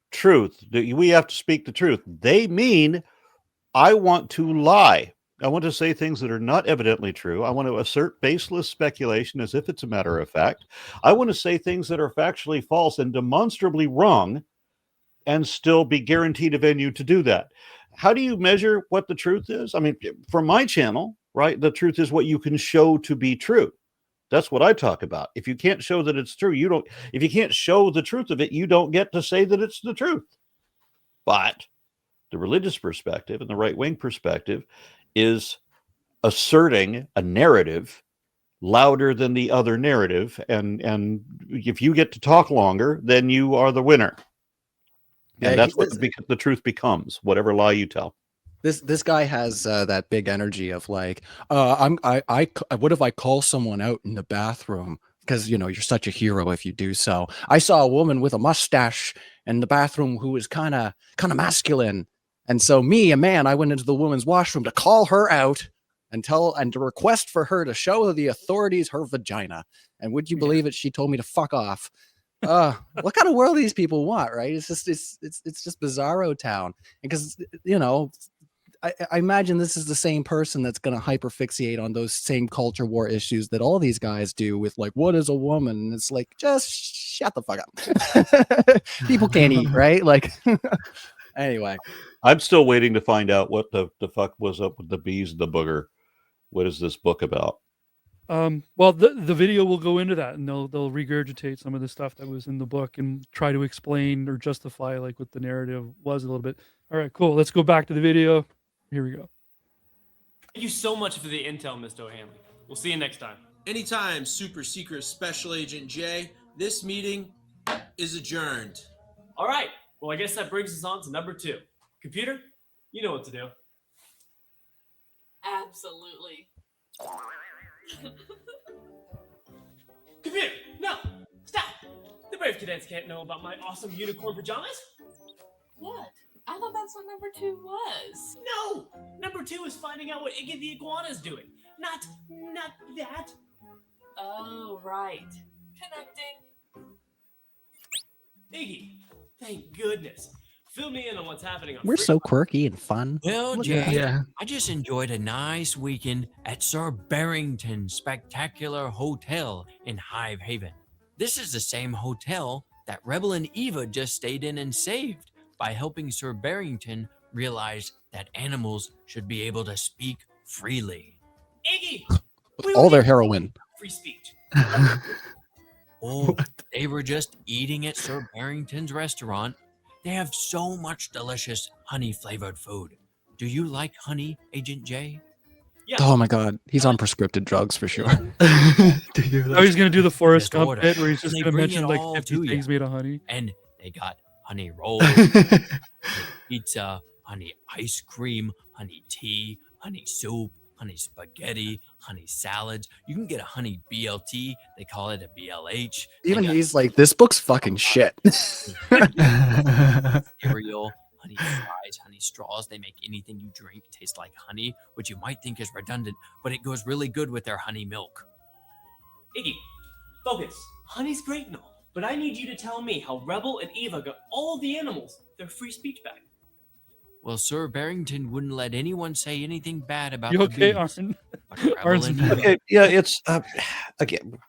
truth, we have to speak the truth. They mean I want to lie. I want to say things that are not evidently true. I want to assert baseless speculation as if it's a matter of fact. I want to say things that are factually false and demonstrably wrong and still be guaranteed a venue to do that. How do you measure what the truth is? I mean, for my channel, right, the truth is what you can show to be true. That's what I talk about. If you can't show that it's true, if you can't show the truth of it, you don't get to say that it's the truth. But the religious perspective and the right-wing perspective is asserting a narrative louder than the other narrative. And if you get to talk longer, then you are the winner. And that's what the truth becomes, whatever lie you tell. This guy has that big energy of like, what if I call someone out in the bathroom? Because, you know, you're such a hero if you do so. I saw a woman with a mustache in the bathroom who was kind of masculine. And so me, a man, I went into the woman's washroom to call her out and to request for her to show the authorities her vagina. And would you believe it? She told me to fuck off. What kind of world these people want, right? It's just bizarro town. Because, you know, I imagine this is the same person that's going to hyperfixate on those same culture war issues that all these guys do with like, what is a woman? And it's like, just shut the fuck up. People can't eat, right? Like, anyway. I'm still waiting to find out what the fuck was up with the bees and the booger. What is this book about? Well, the video will go into that, and they'll regurgitate some of the stuff that was in the book and try to explain or justify like what the narrative was a little bit. All right, cool. Let's go back to the video. Here we go. Thank you so much for the intel, Mr. O'Hanley. We'll see you next time. Anytime, Super Secret Special Agent J. This meeting is adjourned. All right. Well, I guess that brings us on to number 2. Computer, you know what to do. Absolutely. Computer, no, stop. The brave cadets can't know about my awesome unicorn pajamas. What? I thought that's what number 2 was. No, number 2 is finding out what Iggy the iguana is doing. Not that. Oh, right. Connecting. Iggy, thank goodness. Fill me in on what's happening on We're so quirky and fun. Well, Look Jay, at that. I just enjoyed a nice weekend at Sir Barrington's Spectacular Hotel in Hive Haven. This is the same hotel that Rebel and Eva just stayed in and saved by helping Sir Barrington realize that animals should be able to speak freely. Iggy! With all their heroin. Free speech. Oh, they were just eating at Sir Barrington's restaurant. They have so much delicious honey-flavored food. Do you like honey, Agent J? Yeah. Oh my god, he's on prescripted drugs for sure. Oh, he's gonna do the Forrest Gump Order. bit where he's just They gonna bring mention it like all 50 to things ya. made of honey. And they got honey rolls, honey pizza, honey ice cream, honey tea, honey soup, honey spaghetti, honey salads. You can get a honey BLT. They call it a BLH. They Even got he's like, this book's fucking shit. cereal, honey fries, honey straws. They make anything you drink taste like honey, which you might think is redundant, but it goes really good with their honey milk. Iggy, focus. Honey's great and all, but I need you to tell me how Rebel and Eva got all the animals their free speech back. Well, Sir Barrington wouldn't let anyone say anything bad about You the okay, bees. Aaron? But Rebel Aaron's and in- Eva- Okay, yeah, it's again.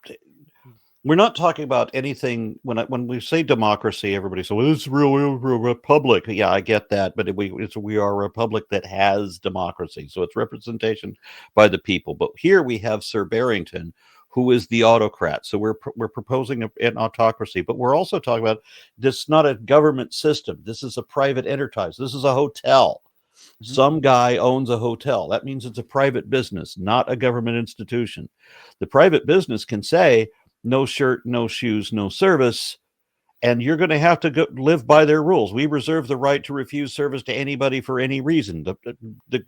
We're not talking about anything when we say democracy. Everybody says, "Well, it's a real republic." Yeah, I get that, but we are a republic that has democracy, so it's representation by the people. But here we have Sir Barrington, who is the autocrat. So we're proposing an autocracy, but we're also talking about this is not a government system. This is a private enterprise. This is a hotel. Mm-hmm. Some guy owns a hotel. That means it's a private business, not a government institution. The private business can say, no shirt, no shoes, no service, and you're going to have to live by their rules. We reserve the right to refuse service to anybody for any reason. The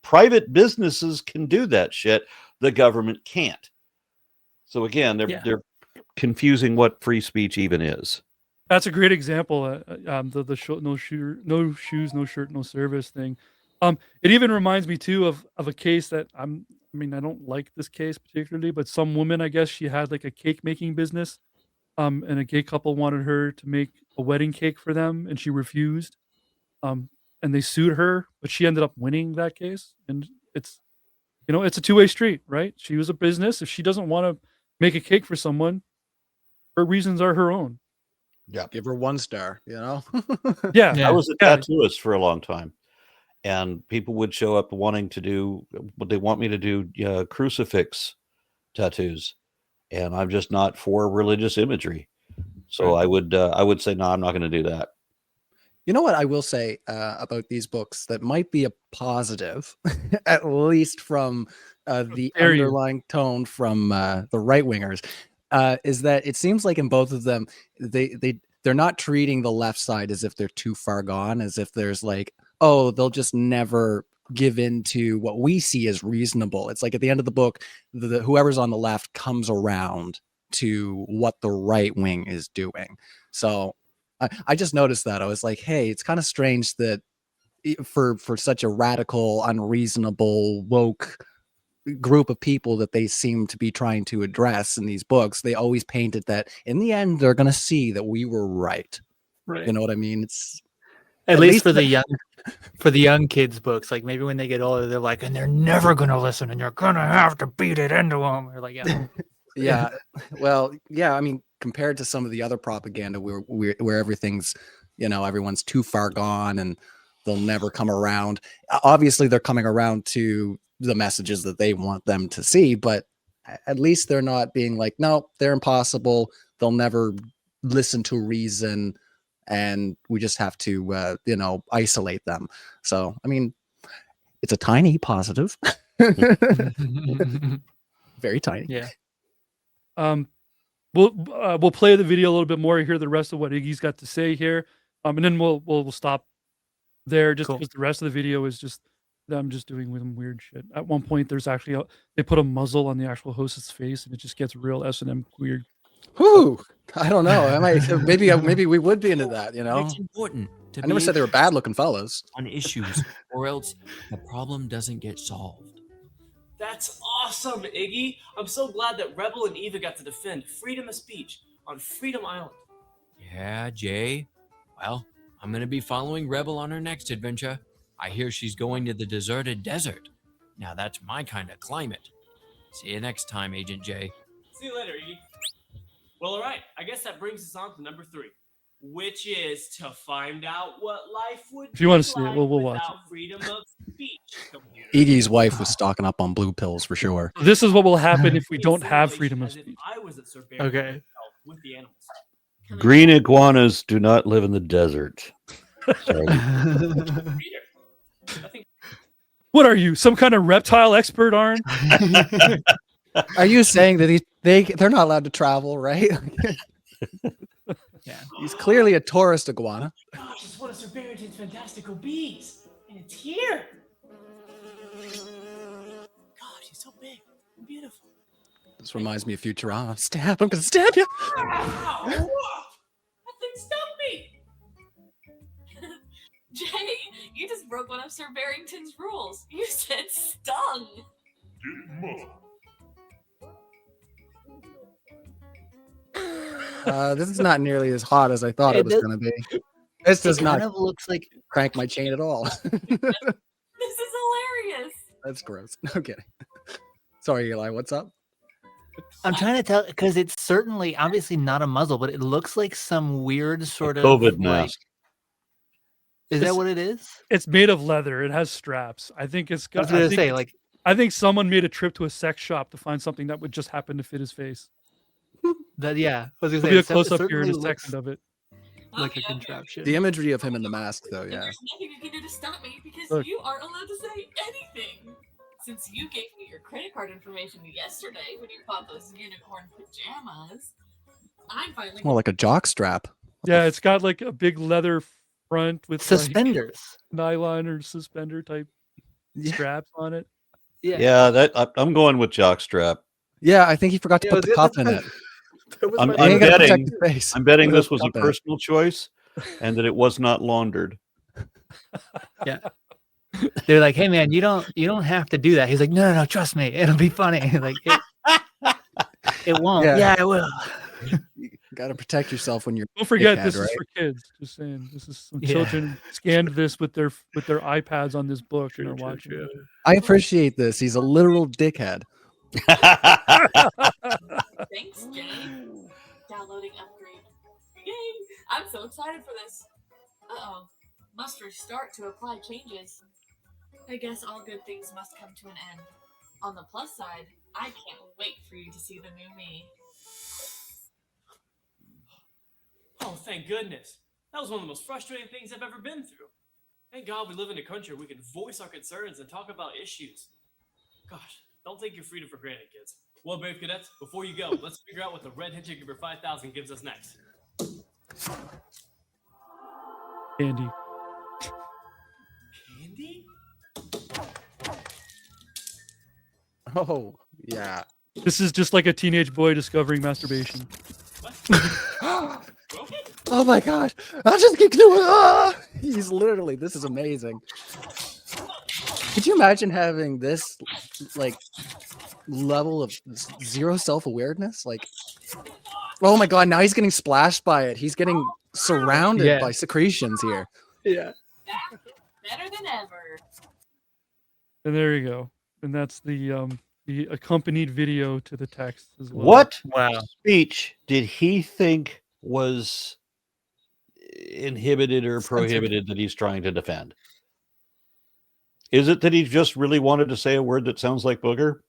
private businesses can do that shit. The government can't. So again, they're confusing what free speech even is. That's a great example. No shoes, no shirt, no service thing. It even reminds me too of a case that I don't like this case particularly, but some woman, I guess she had like a cake making business, and a gay couple wanted her to make a wedding cake for them, and she refused. And they sued her, but she ended up winning that case. And it's a two-way street, right? She was a business. If she doesn't want to make a cake for someone, her reasons are her own. Yeah, give her 1 star, you know? Yeah. I was a tattooist for a long time, and people would show up wanting to do what they want me to do, crucifix tattoos, and I'm just not for religious imagery. So I would say, no, I'm not going to do that. You know what I will say about these books that might be a positive, at least from the dare you. underlying tone from the right wingers, is that it seems like in both of them, they're not treating the left side as if they're too far gone, as if there's like, oh, they'll just never give in to what we see as reasonable. It's like at the end of the book, whoever's on the left comes around to what the right wing is doing. So I just noticed that. I was like, hey, it's kind of strange that for such a radical, unreasonable, woke group of people that they seem to be trying to address in these books, they always painted that in the end, they're going to see that we were right. Right. You know what I mean? It's At least for the young For the young kids' books, like maybe when they get older, they're like, and they're never gonna listen, and you're gonna have to beat it into them. Or like, yeah, Yeah. Well, yeah. I mean, compared to some of the other propaganda where everything's, everyone's too far gone and they'll never come around. Obviously, they're coming around to the messages that they want them to see, but at least they're not being like, no, they're impossible. They'll never listen to reason. And we just have to, isolate them. So, I mean, it's a tiny positive. Very tiny. yeah. We'll play the video a little bit more, hear the rest of what Iggy's got to say here, and then we'll stop there just because the rest of the video is just them just doing some weird shit. At one point, there's actually they put a muzzle on the actual host's face, and it just gets real S&M weird. Whew. I don't know. Maybe we would be into that. It's important to I never said they were bad looking fellas on issues, or else the problem doesn't get solved. That's awesome, Iggy. I'm so glad that Rebel and Eva got to defend freedom of speech on Freedom Island. Yeah, Jay. Well, I'm going to be following Rebel on her next adventure. I hear she's going to the deserted desert. Now that's my kind of climate. See you next time, Agent J. See you later, Iggy. Well, all right. I guess that brings us on to number 3, which is to find out what life would If you want be to see it, like we'll watch without it. freedom of speech. Iggy's wife was stocking up on blue pills for sure. This is what will happen if we don't have freedom of As if speech. I was at Sir Barry Okay. myself with the animals. Green iguanas do not live in the desert. Sorry. Peter, I think What are you, some kind of reptile expert, Aron? Are you saying that they're not allowed to travel, right? Yeah. He's clearly a tourist iguana. gosh, it's one of Sir Barrington's fantastical bees, and it's here. Gosh, he's so big and beautiful. This reminds me of Futurama. Stab! I'm gonna stab you. Ow! That thing stung me. Jay, you just broke one of Sir Barrington's rules. You said stung. This is not nearly as hot as I thought it was does- gonna be. This does It not kind of looks like crank my chain at all. This is hilarious. That's gross. No kidding. Sorry, Eli. What's up? I'm trying to tell because it's certainly obviously not a muzzle, but it looks like some weird sort of COVID like- mask. Is that what it is? It's made of leather. It has straps. I think it's I got. was gonna say like I think someone made a trip to a sex shop to find something that would just happen to fit his face. that. Yeah, I was gonna There'll say be a it close up here in a certainly looks second of it. like a Okay. contraption. The imagery of him in the mask, though, And yeah. there's nothing you can do to stop me because Look. you aren't allowed to say anything. Since you gave me your credit card information yesterday when you bought those unicorn pajamas, I'm finally More like a jock strap. Yeah, it's got like a big leather front with like, Suspenders. nylon or suspender type Yeah. straps on it. Yeah, I'm going with jockstrap. Yeah, I think he forgot to put the cup in it. I'm You ain't gotta protect betting. your face. I'm betting Put this a was a cup in it. personal choice, and that it was not laundered. They're like, hey man, you don't have to do that. He's like, no, trust me, it'll be funny. Like it won't. Yeah. Yeah, it will. You gotta protect yourself when you're. Don't forget, Dickhead, this is right? for kids. Just saying, this is some Yeah. children scanned this with their iPads on this book and are watching. it. I appreciate this. He's a literal dickhead. Thanks, Jay. Downloading upgrade. Yay! I'm so excited for this. Uh-oh. Must restart to apply changes. I guess all good things must come to an end. On the plus side, I can't wait for you to see the new me. Oh, thank goodness. That was one of the most frustrating things I've ever been through. Thank God we live in a country where we can voice our concerns and talk about issues. Gosh, don't take your freedom for granted, kids. Well, Brave Cadets, before you go, let's figure out what the Red Hitchhiker 5000 gives us next. Andy. Candy? Oh, yeah. This is just like a teenage boy discovering masturbation. Broken? Oh my god. I just keep doing He's literally, this is amazing. Could you imagine having this like level of zero self-awareness? Like, oh my god, now he's getting splashed by it. He's getting surrounded Yeah. by secretions here. Yeah. better than ever. And there you go. And that's the accompanied video to the text as well. What Wow. speech did he think was inhibited or prohibited that he's trying to defend? Is it that he just really wanted to say a word that sounds like booger?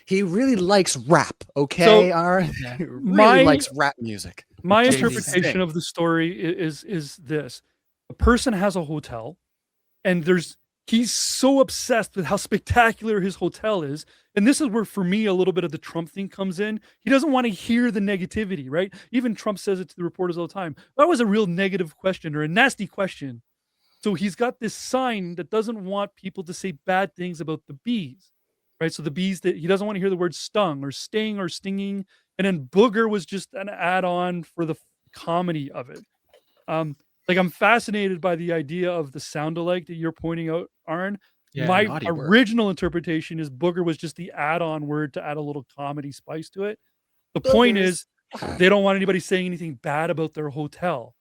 He really likes rap, okay, So, Aaron? Yeah. He really my- likes rap music. My Jay-Z interpretation sing. of the story is this: a person has a hotel, and he's so obsessed with how spectacular his hotel is, and this is where, for me, a little bit of the Trump thing comes in. He doesn't want to hear the negativity, right? Even Trump says it to the reporters all the time. That was a real negative question or a nasty question. So he's got this sign that doesn't want people to say bad things about the bees, right? So the bees, that he doesn't want to hear the word stung or sting or stinging. And then booger was just an add-on for the comedy of it. Like, I'm fascinated by the idea of the sound alike that you're pointing out, Aaron. Yeah, My naughty word. original interpretation is booger was just the add-on word to add a little comedy spice to it. The point is, they don't want anybody saying anything bad about their hotel,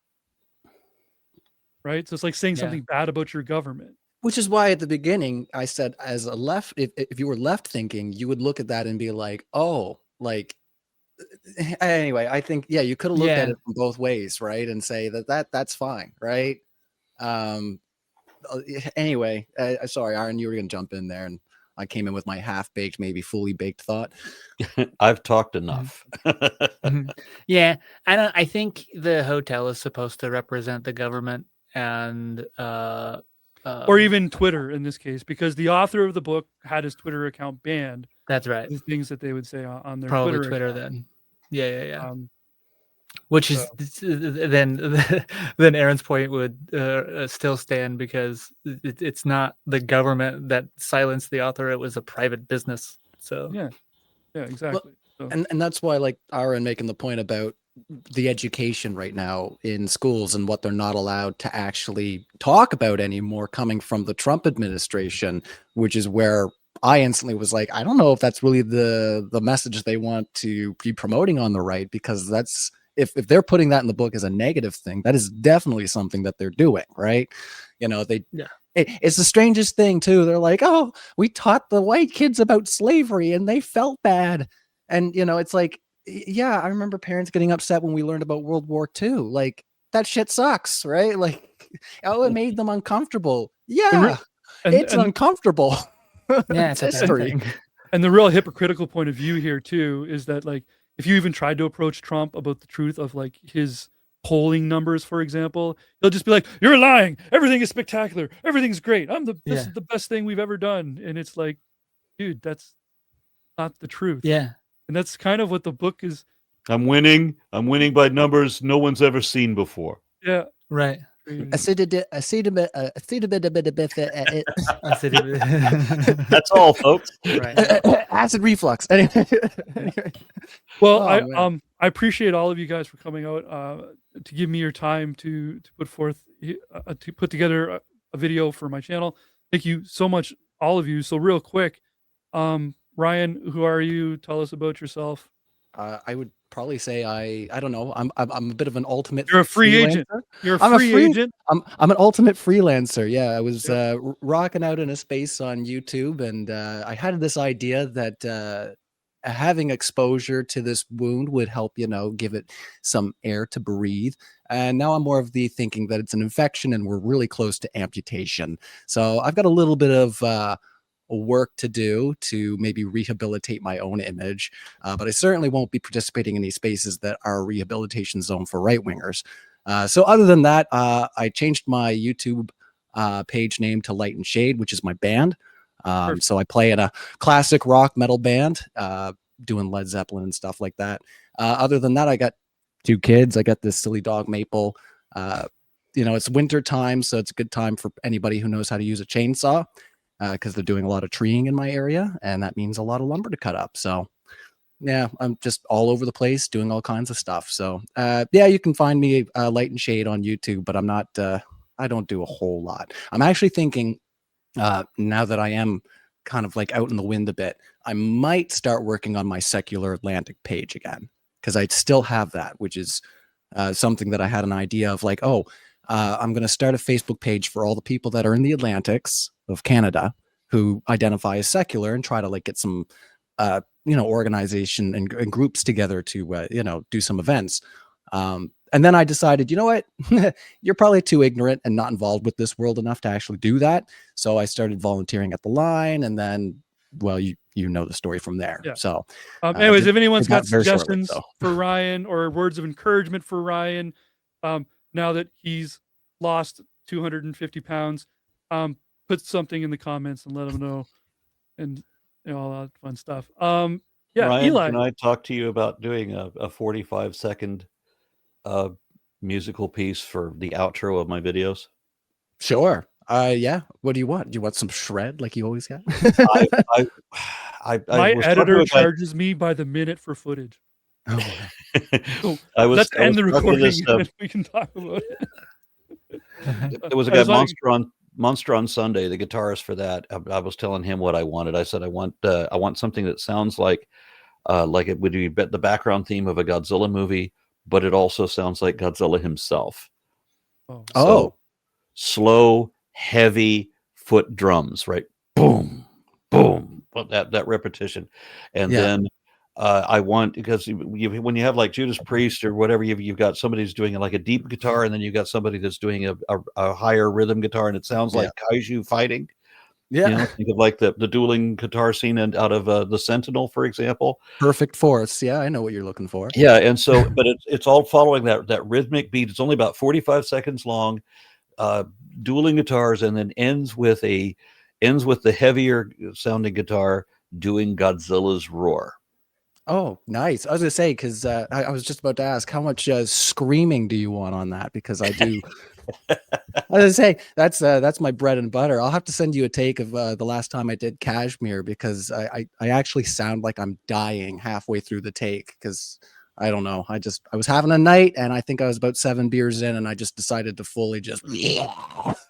right? So it's like saying Yeah. something bad about your government. Which is why at the beginning I said, as a left, if you were left thinking, you would look at that and be like, oh, like, anyway, I think, yeah, you could have looked at Yeah. it from both ways, right? And say that's fine, right? Anyway, sorry, Aaron, you were going to jump in there, and I came in with my half-baked, maybe fully baked thought. I've talked enough. Mhm. Yeah, I think the hotel is supposed to represent the government and Or even Twitter in this case, because the author of the book had his Twitter account banned. that's right. The things that they would say on their Probably Twitter Twitter account. then. Yeah. Um, Which is then Aaron's point would still stand, because it's not the government that silenced the author; it was a private business. So yeah, exactly. So, And that's why, like, Aaron making the point about the education right now in schools and what they're not allowed to actually talk about anymore coming from the Trump administration, which is where I instantly was like, I don't know if that's really the message they want to be promoting on the right, because that's, if they're putting that in the book as a negative thing, that is definitely something that they're doing, right? It's the strangest thing too. They're like, oh, we taught the white kids about slavery and they felt bad. And, it's like, yeah, I remember parents getting upset when we learned about World War II. Like, that shit sucks, right? Like, oh, it made them uncomfortable. Yeah, it's uncomfortable. yeah, It's it's a bad history. thing. and the real hypocritical point of view here too is that, like, if you even tried to approach Trump about the truth of, like, his polling numbers, for example, he'll just be like, "You're lying. Everything is spectacular. Everything's great. This is the best thing we've ever done." And it's like, dude, that's not the truth. Yeah. And that's kind of what the book is. I'm winning. I'm winning by numbers no one's ever seen before. Yeah. Right. That's That's all, folks. Right. Acid reflux. Anyway. Well, Oh, I appreciate all of you guys for coming out to give me your time to put together a video for my channel. Thank you so much, all of you. So real quick, Ryan, who are you? Tell us about yourself. I would probably say I don't know. I'm a bit of an ultimate. You're a free agent. freelancer. You're a I'm a free free- agent. I'm an ultimate freelancer. Yeah, I was rocking out in a space on YouTube, and I had this idea that having exposure to this wound would help, give it some air to breathe. And now I'm more of the thinking that it's an infection and we're really close to amputation. So I've got a little bit of work to do to maybe rehabilitate my own image, but I certainly won't be participating in these spaces that are a rehabilitation zone for right wingers. So other than that, I changed my YouTube page name to Light and Shade, which is my band. So I play in a classic rock metal band, doing Led Zeppelin and stuff like that. Other than that, I got 2 kids. I got this silly dog Maple. It's winter time, so it's a good time for anybody who knows how to use a chainsaw, because they're doing a lot of treeing in my area, and that means a lot of lumber to cut up. So yeah, I'm just all over the place doing all kinds of stuff. So yeah, you can find me Light and Shade on YouTube, but I'm not, I don't do a whole lot. I'm actually thinking, now that I am kind of like out in the wind a bit, I might start working on my Secular Atlantic page again, because I still have that, which is something that I had an idea of, like, I'm going to start a Facebook page for all the people that are in the Atlantics of Canada who identify as secular and try to like get some, organization and groups together to, do some events. And then I decided, you know what, you're probably too ignorant and not involved with this world enough to actually do that. So I started volunteering at the line, and then, well, you know the story from there. Yeah. So, Anyways, if anyone's did got that very shortly, suggestions so. for Ryan or words of encouragement for Ryan, now that he's lost 250 pounds, put something in the comments and let him know, and all that fun stuff. Yeah, Ryan, Eli. can I talk to you about doing a 45-second musical piece for the outro of my videos? Sure. Yeah. What do you want? Do you want some shred like you always get? I My was editor talking to a guy- charges me by the minute for footage. So let's I was end the talking to recording this, and then we can talk about it. there was a I guy, was like- Monster on Sunday, the guitarist for that. I was telling him what I wanted. I said I want something that sounds like it would be the background theme of a Godzilla movie, but it also sounds like Godzilla himself. Oh. So, slow, heavy foot drums, right? Boom, boom. But that repetition, and then I want, because when you have like Judas Priest or whatever, you've got somebody who's doing like a deep guitar, and then you've got somebody that's doing a higher rhythm guitar, and it sounds like kaiju fighting. Yeah. Think of like the dueling guitar scene out of the Sentinel, for example. Perfect Force. Yeah, I know what you're looking for. Yeah, and so, but it's all following that rhythmic beat. It's only about 45 seconds long, dueling guitars, and then ends with the heavier sounding guitar doing Godzilla's roar. Oh, nice. I was gonna say, because I was just about to ask, how much screaming do you want on that? Because I do. I was gonna say that's my bread and butter. I'll have to send you a take of the last time I did Kashmir, because I actually sound like I'm dying halfway through the take, because I don't know. I was having a night, and I think I was about 7 beers in, and I just decided to fully just be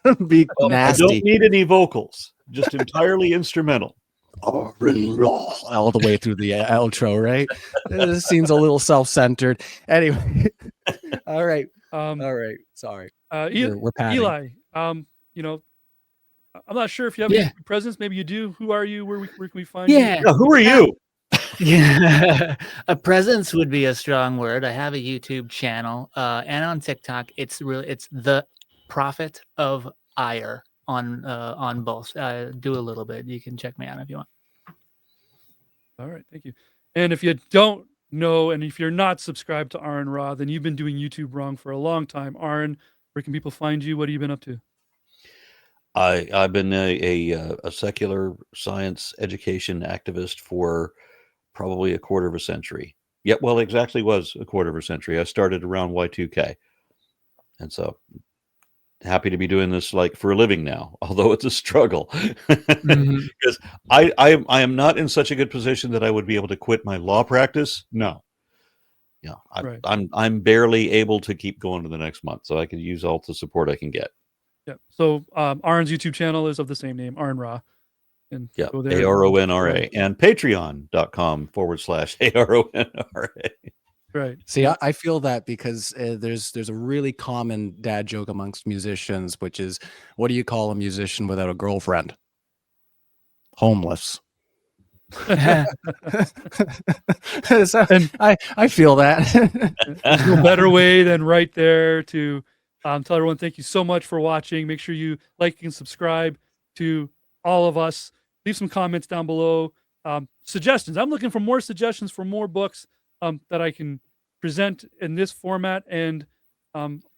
nasty. I don't need any vocals, just entirely instrumental. All the way through the outro, right? This seems a little self-centered. Anyway, all right. All right. Sorry. We're padding. Eli, I'm not sure if you have any presence. Maybe you do. Who are you? Where can we find you? Yeah, who are you? Yeah, a presence would be a strong word. I have a YouTube channel, and on TikTok, it's the Prophet of Ire on both. Do a little bit. You can check me out if you want. All right, thank you. And if you don't know, and if you're not subscribed to Aron Ra, then you've been doing YouTube wrong for a long time. Aron, where can people find you? What have you been up to? I've been a secular science education activist for probably a quarter of a century. Yeah, well, exactly was a quarter of a century. I started around Y2K, and so happy to be doing this like for a living now, although it's a struggle, because I am not in such a good position that I would be able to quit my law practice. No, I'm barely able to keep going to the next month, so I can use all the support I can get. Yeah. So Aron's YouTube channel is of the same name, Aron Ra. And go there. ARONRA, and patreon.com/ARONRA. Right. See, I feel that because there's a really common dad joke amongst musicians, which is, what do you call a musician without a girlfriend? Homeless. So, And I feel that. there's no better way than right there to tell everyone thank you so much for watching. Make sure you like and subscribe to all of us. Leave some comments down below. Suggestions. I'm looking for more suggestions for more books that I can present in this format. And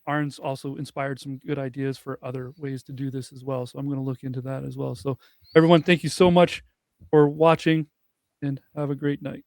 Aron's also inspired some good ideas for other ways to do this as well. So I'm going to look into that as well. So everyone, thank you so much for watching, and have a great night.